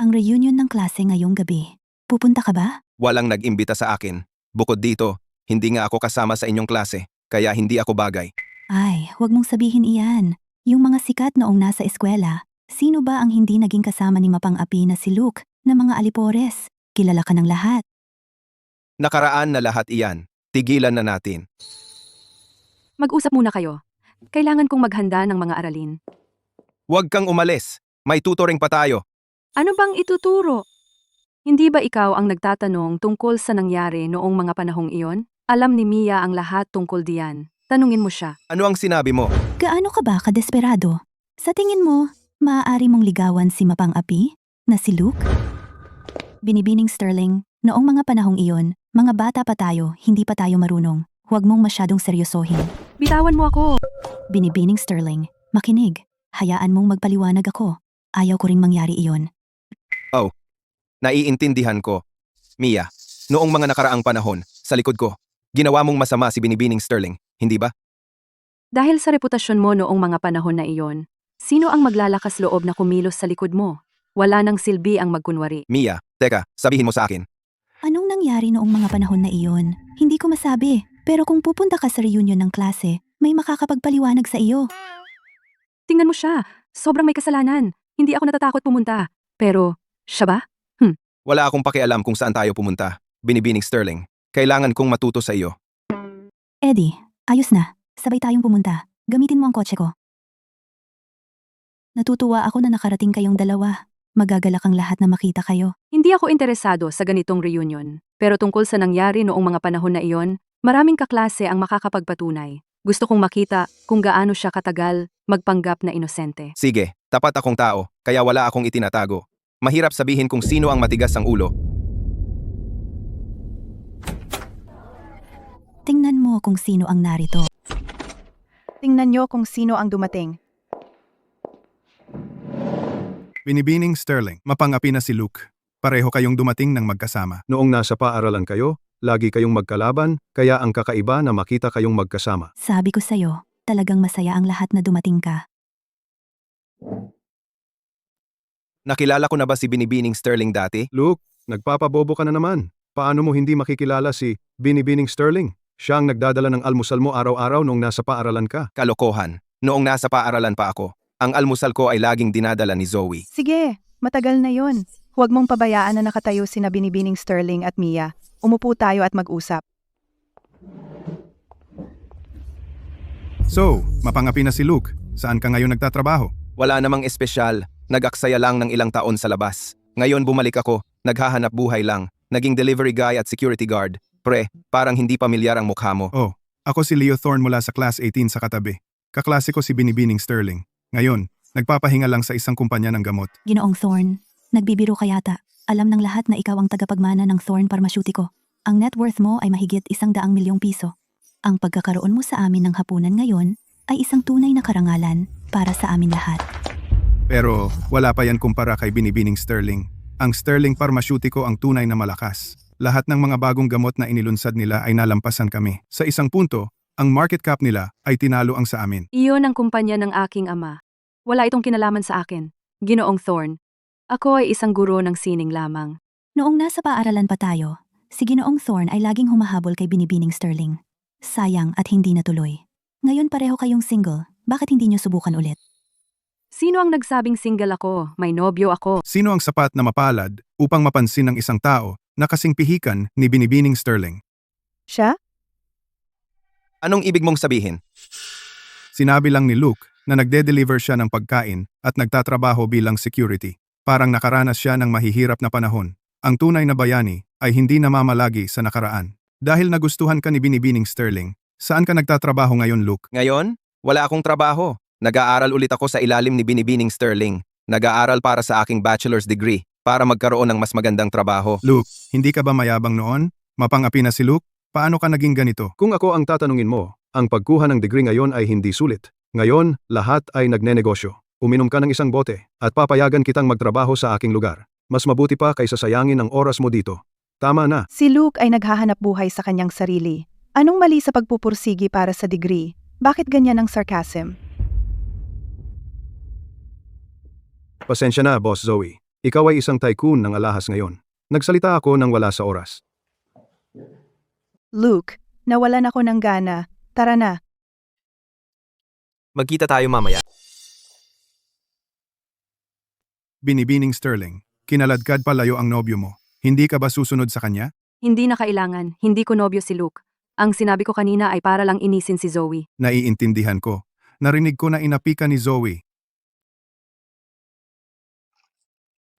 Ang reunion ng klase ngayong gabi. Pupunta ka ba? Walang nag-imbita sa akin. Bukod dito, hindi nga ako kasama sa inyong klase, kaya hindi ako bagay. Ay, huwag mong sabihin iyan. Yung mga sikat noong nasa eskwela, sino ba ang hindi naging kasama ni Mapang-api na si Luke na mga alipores? Kilala ka ng lahat. Nakaraan na lahat iyan. Tigilan na natin. Mag-usap muna kayo. Kailangan kong maghanda ng mga aralin. Huwag kang umalis. May tutoring pa tayo. Ano bang ituturo? Hindi ba ikaw ang nagtatanong tungkol sa nangyari noong mga panahong iyon? Alam ni Mia ang lahat tungkol diyan. Tanungin mo siya. Ano ang sinabi mo? Gaano ka ba kadesperado? Sa tingin mo, maaari mong ligawan si Mapang-api na si Luke? Binibining Sterling, noong mga panahong iyon, mga bata pa tayo, hindi pa tayo marunong. Huwag mong masyadong seryosohin. Bitawan mo ako! Binibining Sterling, makinig. Hayaan mong magpaliwanag ako. Ayaw ko ring mangyari iyon. Naiintindihan ko. Mia, noong mga nakaraang panahon, sa likod ko, ginawa mong masama si Binibining Sterling, hindi ba? Dahil sa reputasyon mo noong mga panahon na iyon, sino ang maglalakas loob na kumilos sa likod mo? Wala nang silbi ang magkunwari. Mia, teka, sabihin mo sa akin. Anong nangyari noong mga panahon na iyon? Hindi ko masabi. Pero kung pupunta ka sa reunion ng klase, may makakapagpaliwanag sa iyo. Tingnan mo siya. Sobrang may kasalanan. Hindi ako natatakot pumunta. Pero, siya ba? Wala akong pakialam kung saan tayo pumunta. Binibining Sterling, kailangan kong matuto sa iyo. Eddie, ayos na. Sabay tayong pumunta. Gamitin mo ang kotse ko. Natutuwa ako na nakarating kayong dalawa. Magagalak ang lahat na makita kayo. Hindi ako interesado sa ganitong reunion. Pero tungkol sa nangyari noong mga panahon na iyon, maraming kaklase ang makakapagpatunay. Gusto kong makita kung gaano siya katagal magpanggap na inosente. Sige, tapat akong tao, kaya wala akong itinatago. Mahirap sabihin kung sino ang matigas ang ulo. Tingnan mo kung sino ang narito. Tingnan nyo kung sino ang dumating. Binibining Sterling, Mapang-api na si Luke. Pareho kayong dumating ng magkasama. Noong nasa paaralan kayo, lagi kayong magkalaban, kaya ang kakaiba na makita kayong magkasama. Sabi ko sa'yo, talagang masaya ang lahat na dumating ka. Nakilala ko na ba si Binibining Sterling dati? Luke, nagpapabobo ka na naman. Paano mo hindi makikilala si Binibining Sterling? Siya ang nagdadala ng almusal mo araw-araw noong nasa paaralan ka. Kalokohan. Noong nasa paaralan pa ako, ang almusal ko ay laging dinadala ni Zoe. Sige, matagal na yon. Huwag mong pabayaan na nakatayo sina Binibining Sterling at Mia. Umupo tayo at mag-usap. So, Mapang-api na si Luke. Saan ka ngayon nagtatrabaho? Wala namang espesyal. Nag-aksaya lang ng ilang taon sa labas. Ngayon bumalik ako, naghahanap buhay lang. Naging delivery guy at security guard. Pre, parang hindi pamilyar ang mukha mo. Oh, ako si Leo Thorne mula sa Class 18 sa katabi. Kaklase ko si Binibining Sterling. Ngayon, nagpapahinga lang sa isang kumpanya ng gamot. Ginoong Thorne, nagbibiro ka yata. Alam ng lahat na ikaw ang tagapagmana ng Thorne Pharmaceutico. Ang net worth mo ay mahigit 100 milyong piso. Ang pagkakaroon mo sa amin ng hapunan ngayon ay isang tunay na karangalan para sa amin lahat. Pero wala pa yan kumpara kay Binibining Sterling. Ang Sterling Pharmaceutico ang tunay na malakas. Lahat ng mga bagong gamot na inilunsad nila ay nalampasan kami. Sa isang punto, ang market cap nila ay tinalo ang sa amin. Iyon ang kumpanya ng aking ama. Wala itong kinalaman sa akin. Ginoong Thorne. Ako ay isang guro ng sining lamang. Noong nasa paaralan pa tayo, si Ginoong Thorne ay laging humahabol kay Binibining Sterling. Sayang at hindi natuloy. Ngayon pareho kayong single, bakit hindi nyo subukan ulit? Sino ang nagsabing single ako? May nobyo ako. Sino ang sapat na mapalad upang mapansin ng isang tao na kasing pihikan ni Binibining Sterling? Siya? Anong ibig mong sabihin? Sinabi lang ni Luke na nagde-deliver siya ng pagkain at nagtatrabaho bilang security. Parang nakaranas siya ng mahihirap na panahon. Ang tunay na bayani ay hindi namamalagi sa nakaraan. Dahil nagustuhan ka ni Binibining Sterling, saan ka nagtatrabaho ngayon, Luke? Ngayon, wala akong trabaho. Nag-aaral ulit ako sa ilalim ni Binibining Sterling. Nag-aaral para sa aking bachelor's degree para magkaroon ng mas magandang trabaho. Luke, hindi ka ba mayabang noon? Mapangapi na si Luke? Paano ka naging ganito? Kung ako ang tatanungin mo, ang pagkuha ng degree ngayon ay hindi sulit. Ngayon, lahat ay nagnenegosyo. Uminom ka ng isang bote at papayagan kitang magtrabaho sa aking lugar. Mas mabuti pa kaysa sayangin ang oras mo dito. Tama na. Si Luke ay naghahanap buhay sa kanyang sarili. Anong mali sa pagpupursigi para sa degree? Bakit ganyan ang sarcasm? Pasensya na, Boss Zoe. Ikaw ay isang tycoon ng alahas ngayon. Nagsalita ako nang wala sa oras. Luke, nawalan ako ng gana. Tara na. Magkita tayo mamaya. Binibining Sterling, kinaladkad palayo ang nobyo mo. Hindi ka ba susunod sa kanya? Hindi na kailangan, hindi ko nobyo si Luke. Ang sinabi ko kanina ay para lang inisin si Zoe. Naiintindihan ko. Narinig ko na inapi ka ni Zoe.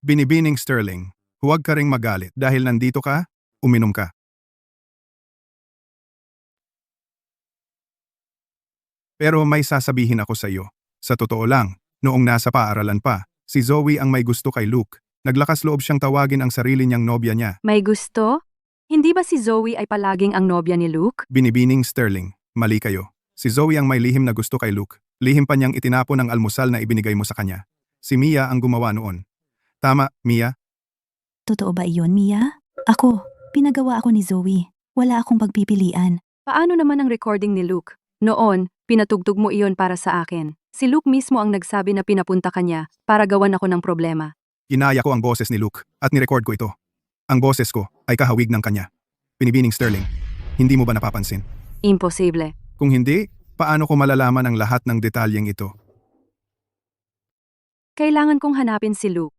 Binibining Sterling, huwag ka ring magalit dahil nandito ka, uminom ka. Pero may sasabihin ako sa iyo. Sa totoo lang, noong nasa paaralan pa, si Zoe ang may gusto kay Luke. Naglakas loob siyang tawagin ang sarili niyang nobya niya. May gusto? Hindi ba si Zoe ay palaging ang nobya ni Luke? Binibining Sterling, mali kayo. Si Zoe ang may lihim na gusto kay Luke. Lihim pa niyang itinapon ang almusal na ibinigay mo sa kanya. Si Mia ang gumawa noon. Tama, Mia? Totoo ba iyon, Mia? Ako, pinagawa ako ni Zoe. Wala akong pagpipilian. Paano naman ang recording ni Luke? Noon, pinatugtog mo iyon para sa akin. Si Luke mismo ang nagsabi na pinapunta kanya para gawan ako ng problema. Ginaya ko ang boses ni Luke at nirecord ko ito. Ang boses ko ay kahawig ng kanya. Binibining Sterling, hindi mo ba napapansin? Imposible. Kung hindi, paano ko malalaman ang lahat ng detalyeng ito? Kailangan kong hanapin si Luke.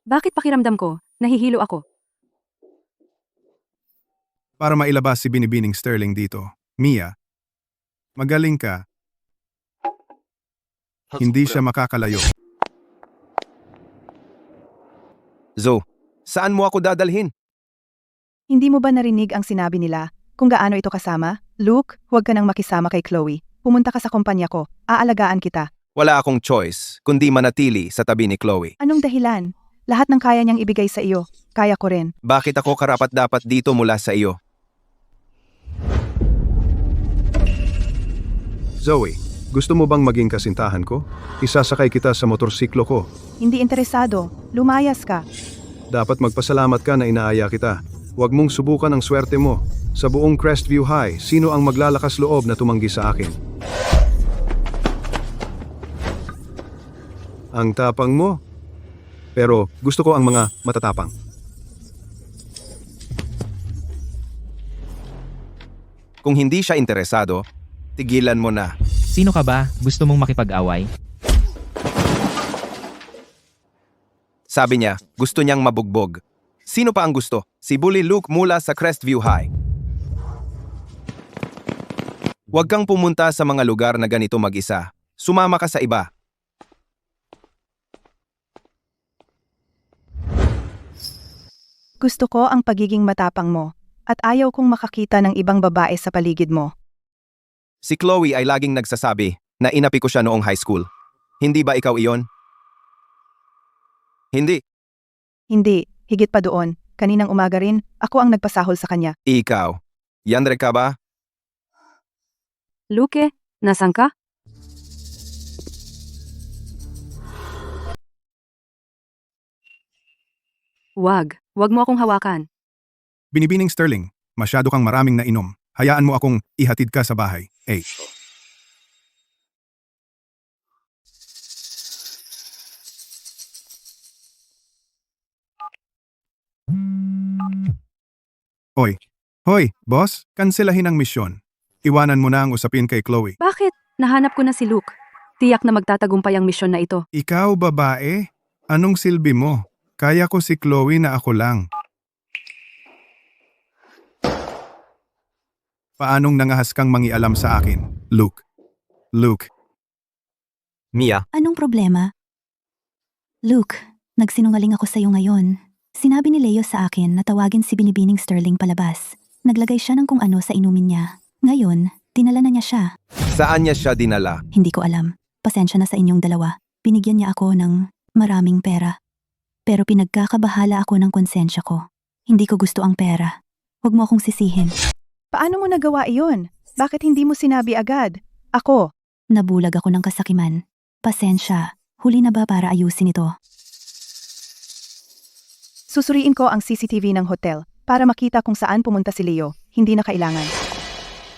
Bakit pakiramdam ko, nahihilo ako? Para mailabas si Binibining Sterling dito, Mia, magaling ka. Hindi siya makakalayo. Zo, saan mo ako dadalhin? Hindi mo ba narinig ang sinabi nila? Kung gaano ito kasama? Luke, huwag ka nang makisama kay Chloe. Pumunta ka sa kumpanya ko. Aalagaan kita. Wala akong choice kundi manatili sa tabi ni Chloe. Anong dahilan? Lahat ng kaya niyang ibigay sa iyo. Kaya ko rin. Bakit ako karapat-dapat dito mula sa iyo? Zoe, gusto mo bang maging kasintahan ko? Isasakay kita sa motorsiklo ko. Hindi interesado. Lumayas ka. Dapat magpasalamat ka na inaaya kita. Huwag mong subukan ang swerte mo. Sa buong Crestview High, sino ang maglalakas loob na tumanggi sa akin? Ang tapang mo. Pero gusto ko ang mga matatapang. Kung hindi siya interesado, tigilan mo na. Sino ka ba? Gusto mong makipag-away? Sabi niya, gusto niyang mabugbog. Sino pa ang gusto? Si Bully Luke mula sa Crestview High. Huwag kang pumunta sa mga lugar na ganito mag-isa. Sumama ka sa iba. Gusto ko ang pagiging matapang mo. At ayaw kong makakita ng ibang babae sa paligid mo. Si Chloe ay laging nagsasabi na inapi ko siya noong high school. Hindi ba ikaw iyon? Hindi. Hindi. Higit pa doon. Kaninang umaga rin, ako ang nagpasahol sa kanya. Ikaw. Yandre ka ba? Luke, nasan ka? Wag mo akong hawakan. Binibining Sterling, masyado kang maraming nainom. Hayaan mo akong ihatid ka sa bahay. Hey. Hoy, boss, kanselahin ang misyon. Iwanan mo na ang usapin kay Chloe. Bakit? Nahanap ko na si Luke. Tiyak na magtatagumpay ang misyon na ito. Ikaw, babae? Anong silbi mo? Kaya ko si Chloe na ako lang. Paanong nangahas kang mangialam sa akin, Luke? Luke, Mia, Anong problema? Luke, nagsinungaling ako sa'yo ngayon. Sinabi ni Leo sa akin na tawagin si Binibining Sterling palabas. Naglagay siya ng kung ano sa inumin niya. Ngayon, dinala na niya siya. Saan niya siya dinala? Hindi ko alam. Pasensya na sa inyong dalawa. Binigyan niya ako ng maraming pera. Pero pinagkakabahala ako ng konsensya ko. Hindi ko gusto ang pera. Huwag mo akong sisihin. Paano mo nagawa iyon? Bakit hindi mo sinabi agad? Ako, Nabulag ako ng kasakiman. Pasensya. Huli na ba para ayusin ito? susuriin ko ang CCTV ng hotel para makita kung saan pumunta si Leo. Hindi na kailangan.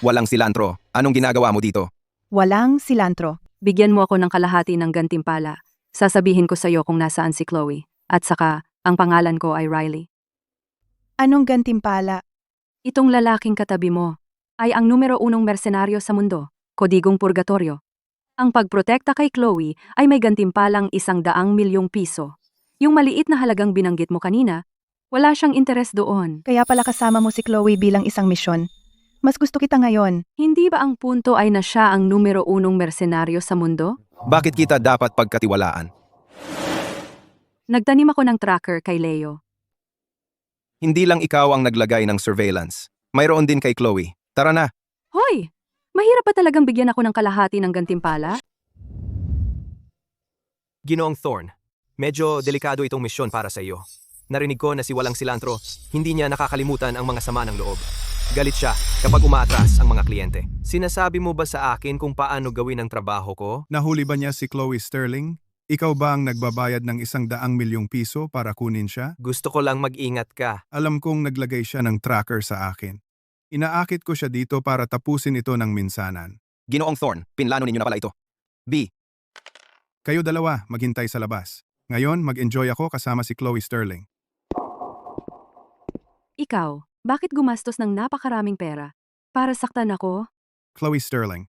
Walang silantro. Anong ginagawa mo dito? Walang silantro. Bigyan mo ako ng kalahati ng gantimpala. Sasabihin ko sa'yo kung nasaan si Chloe. At saka, ang pangalan ko ay Riley. Anong gantimpala? Itong lalaking katabi mo ay ang numero 1 mersenaryo sa mundo, Kodigong Purgatorio. Ang pagprotekta kay Chloe ay may gantimpalang 100,000,000 piso. Yung maliit na halagang binanggit mo kanina, wala siyang interes doon. Kaya pala kasama mo si Chloe bilang isang misyon. Mas gusto kita ngayon. Hindi ba ang punto ay na siya ang numero 1 mersenaryo sa mundo? Bakit kita dapat pagkatiwalaan? Nagtanim ako ng tracker kay Leo. Hindi lang ikaw ang naglagay ng surveillance. Mayroon din kay Chloe. Tara na. Hoy! Mahirap pa talagang bigyan ako ng kalahati ng gantimpala? Ginoong Thorne, medyo delikado itong misyon para sa iyo. Narinig ko na si Walang Silantro, hindi niya nakakalimutan ang mga sama ng loob. Galit siya kapag umaatras ang mga kliyente. Sinasabi mo ba sa akin kung paano gawin ang trabaho ko? nahuli ba niya si Chloe Sterling? Ikaw ba ang nagbabayad ng 100,000,000 piso para kunin siya? Gusto ko lang mag-ingat ka. Alam kong naglagay siya ng tracker sa akin. Inaakit ko siya dito para tapusin ito ng minsanan. Ginoong Thorne, pinlano ninyo na pala ito. B. Kayo dalawa, maghintay sa labas. Ngayon, mag-enjoy ako kasama si Chloe Sterling. Ikaw, bakit gumastos ng napakaraming pera? Para saktan ako? Chloe Sterling.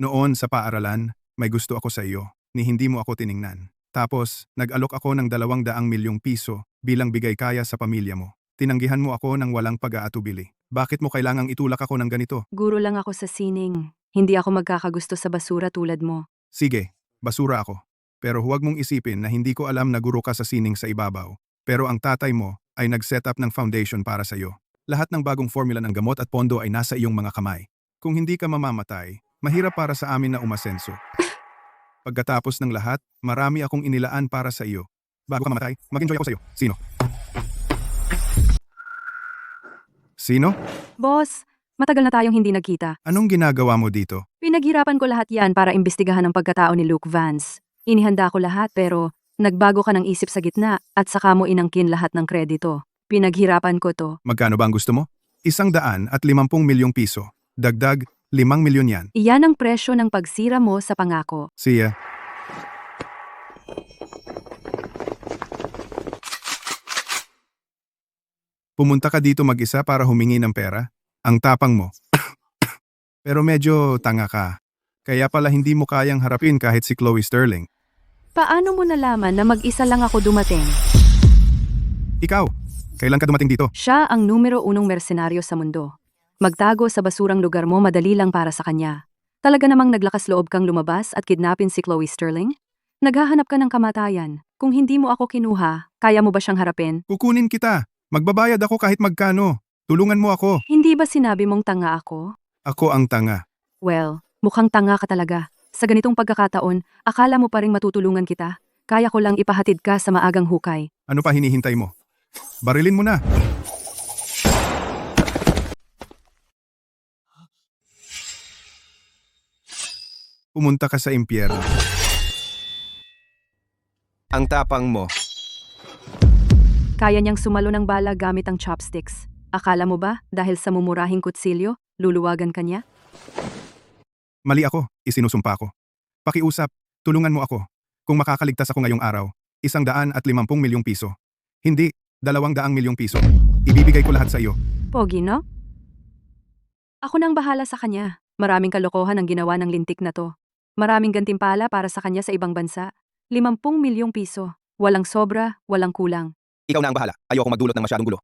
Noon sa paaralan, may gusto ako sa iyo, ni hindi mo ako tiningnan. Tapos, nag-alok ako ng 200,000,000 piso bilang bigay kaya sa pamilya mo. Tinanggihan mo ako ng walang pag-aatubili. Bakit mo kailangang itulak ako ng ganito? Guro lang ako sa sining. Hindi ako magkakagusto sa basura tulad mo. Sige, basura ako. Pero huwag mong isipin na hindi ko alam na guro ka sa sining sa ibabaw. Pero ang tatay mo ay nag-set up ng foundation para sa iyo. Lahat ng bagong formula ng gamot at pondo ay nasa iyong mga kamay. Kung hindi ka mamamatay, mahirap para sa amin na umasenso. Pagkatapos ng lahat, marami akong inilaan para sa iyo. Bago ka mamatay, mag-enjoy ako sa iyo. Sino? Sino? Boss, matagal na tayong hindi nagkita. Anong ginagawa mo dito? Pinaghirapan ko lahat yan para imbestigahan ang pagkatao ni Luke Vance. Inihanda ko lahat pero nagbago ka ng isip sa gitna at saka mo inangkin lahat ng kredito. Pinaghirapan ko to. Magkano ba ang gusto mo? 150,000,000 piso. Dagdag, 5,000,000 yan. Iyan ang presyo ng pagsira mo sa pangako. See ya. Pumunta ka dito mag-isa para humingi ng pera? Ang tapang mo. Pero medyo tanga ka. Kaya pala hindi mo kayang harapin kahit si Chloe Sterling. Paano mo nalaman na mag-isa lang ako dumating? Ikaw, kailan ka dumating dito? Siya ang numero 1 mersenaryo sa mundo. Magtago sa basurang lugar mo madali lang para sa kanya. Talaga namang naglakas loob kang lumabas at kidnapin si Chloe Sterling? Naghahanap ka ng kamatayan. Kung hindi mo ako kinuha, kaya mo ba siyang harapin? Kukunin kita. Magbabayad ako kahit magkano. Tulungan mo ako. Hindi ba sinabi mong tanga ako? Ako ang tanga. Well, mukhang tanga ka talaga. Sa ganitong pagkakataon, akala mo pa ring matutulungan kita? Kaya ko lang ipahatid ka sa maagang hukay. Ano pa hinihintay mo? Barilin mo na. Pumunta ka sa impyerno. Ang tapang mo. Kaya niyang sumalo ng bala gamit ang chopsticks. Akala mo ba, dahil sa mumurahing kutsilyo, luluwagan ka niya? Mali ako, isinusumpa ko. Pakiusap, tulungan mo ako. Kung makakaligtas ako ngayong araw, 150,000,000 piso. Hindi, 200,000,000 piso. Ibibigay ko lahat sa iyo. Pogi, no? Ako nang bahala sa kanya. Maraming kalokohan ang ginawa ng lintik na to. Maraming gantimpala para sa kanya sa ibang bansa. 50,000,000 piso. Walang sobra, walang kulang. Ikaw na ang bahala. Ayoko magdulot ng masyadong gulo.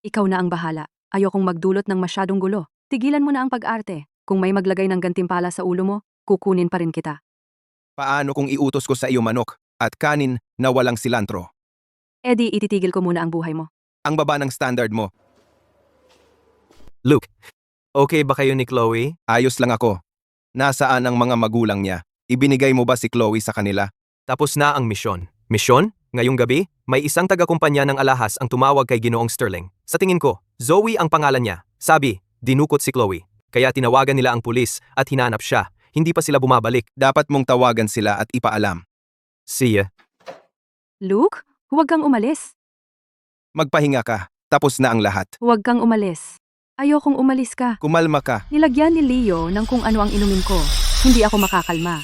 Ikaw na ang bahala. Ayokong magdulot ng masyadong gulo. Tigilan mo na ang pag-arte. Kung may maglagay ng gantimpala sa ulo mo, kukunin pa rin kita. Paano kung iutos ko sa iyo manok at kanin na walang silantro? Eddie, ititigil ko muna ang buhay mo. Ang baba ng standard mo. Luke, okay ba kayo ni Chloe? Ayos lang ako. Nasaan ang mga magulang niya? Ibinigay mo ba si Chloe sa kanila? Tapos na ang misyon. Misyon? Ngayong gabi, may isang taga-kumpanya ng alahas ang tumawag kay Ginoong Sterling. Sa tingin ko, Zoe ang pangalan niya. Sabi, dinukot si Chloe. Kaya tinawagan nila ang pulis at hinanap siya. Hindi pa sila bumabalik. Dapat mong tawagan sila at ipaalam. See ya. Luke, huwag kang umalis. Magpahinga ka. Tapos na ang lahat. Huwag kang umalis. Ayokong umalis ka. Kumalma ka. Nilagyan ni Leo ng kung ano ang inumin ko. Hindi ako makakalma.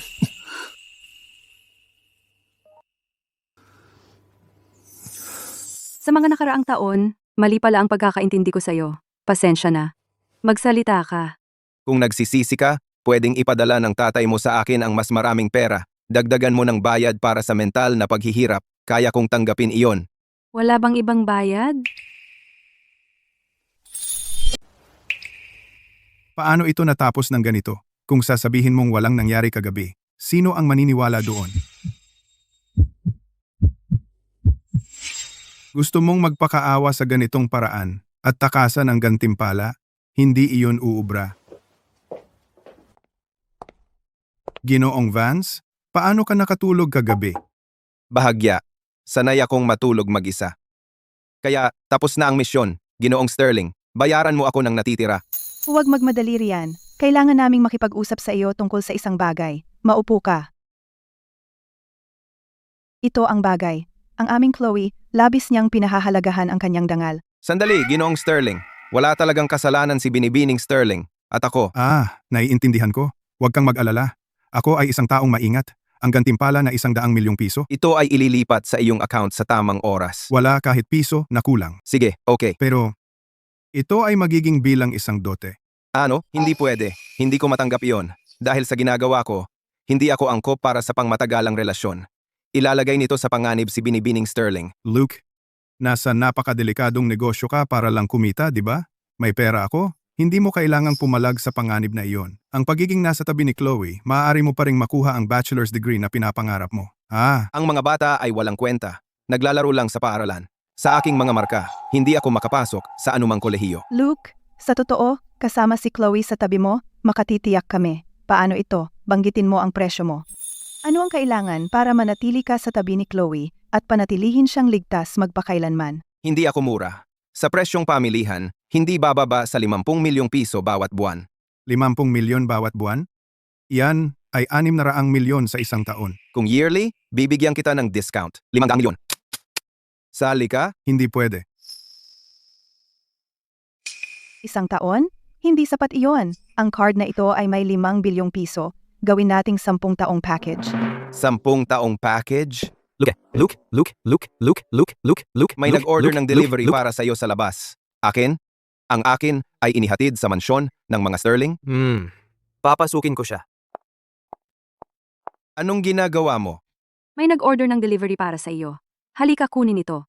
Sa mga nakaraang taon, mali pala ang pagkakaintindi ko sa'yo. Pasensya na. Magsalita ka. Kung nagsisisi ka, pwedeng ipadala ng tatay mo sa akin ang mas maraming pera. Dagdagan mo ng bayad para sa mental na paghihirap. Kaya kong tanggapin iyon. Wala bang ibang bayad? Paano ito natapos ng ganito? Kung sasabihin mong walang nangyari kagabi, sino ang maniniwala doon? Gusto mong magpakaawa sa ganitong paraan at takasan ang gantimpala, hindi iyon uubra. Ginoong Vance, paano ka nakatulog kagabi? Bahagya. Sanay akong matulog mag-isa. Kaya, tapos na ang misyon. Ginoong Sterling, bayaran mo ako ng natitira. Huwag magmadali riyan. Kailangan naming makipag-usap sa iyo tungkol sa isang bagay. Maupo ka. Ito ang bagay. Ang aming Chloe, labis niyang pinahahalagahan ang kanyang dangal. Sandali, Ginoong Sterling. Wala talagang kasalanan si Binibining Sterling. At ako, Naiintindihan ko. Huwag kang mag-alala. Ako ay isang taong maingat. Ang gantimpala na 100 milyong piso, ito ay ililipat sa iyong account sa tamang oras. wala kahit piso na kulang. Sige, okay. Pero, ito ay magiging bilang isang dote. Ano? Hindi pwede. Hindi ko matanggap iyon. Dahil sa ginagawa ko, hindi ako angkop para sa pangmatagalang relasyon. Ilalagay nito sa panganib si Binibining Sterling. Luke, nasa napakadelikadong negosyo ka para lang kumita, di ba? May pera ako, hindi mo kailangang pumalag sa panganib na iyon. Ang pagiging nasa tabi ni Chloe, maaari mo pa ring makuha ang bachelor's degree na pinapangarap mo. Ang mga bata ay walang kwenta. Naglalaro lang sa paaralan. Sa aking mga marka, hindi ako makapasok sa anumang kolehiyo. Luke, sa totoo, kasama si Chloe sa tabi mo, makatitiyak kami. Paano ito? Banggitin mo ang presyo mo. Ano ang kailangan para manatili ka sa tabi ni Chloe at panatilihin siyang ligtas magpakailanman? Hindi ako mura. Sa presyong pamilihan, hindi bababa sa 50 milyong piso bawat buwan. 50 milyon bawat buwan? Yan ay 600 milyon sa isang taon. Kung yearly, bibigyan kita ng discount. 500 milyon. Sali ka? Hindi pwede. Isang taon? Hindi sapat iyon. Ang card na ito ay may 5 bilyong piso. Gawin nating 10 taong package. 10 taong package? Luke. May nag-order ng delivery para sa iyo sa labas. Akin? Ang akin ay inihatid sa mansyon ng mga Sterling? Papasukin ko siya. Anong ginagawa mo? May nag-order ng delivery para sa iyo. Halika kunin ito.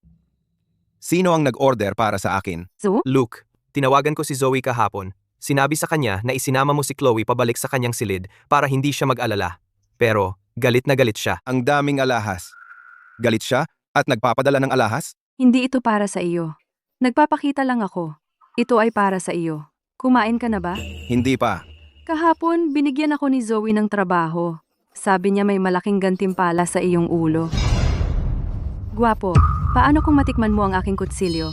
Sino ang nag-order para sa akin? So? Luke, tinawagan ko si Zoe kahapon. Sinabi sa kanya na isinama mo si Chloe pabalik sa kanyang silid para hindi siya mag-alala. Pero, galit na galit siya. Ang daming alahas. Galit siya at nagpapadala ng alahas? Hindi ito para sa iyo. Nagpapakita lang ako. Ito ay para sa iyo. Kumain ka na ba? Hindi pa. Kahapon, binigyan ako ni Zoe ng trabaho. Sabi niya may malaking gantimpala sa iyong ulo. Gwapo, paano kung matikman mo ang aking kutsilyo?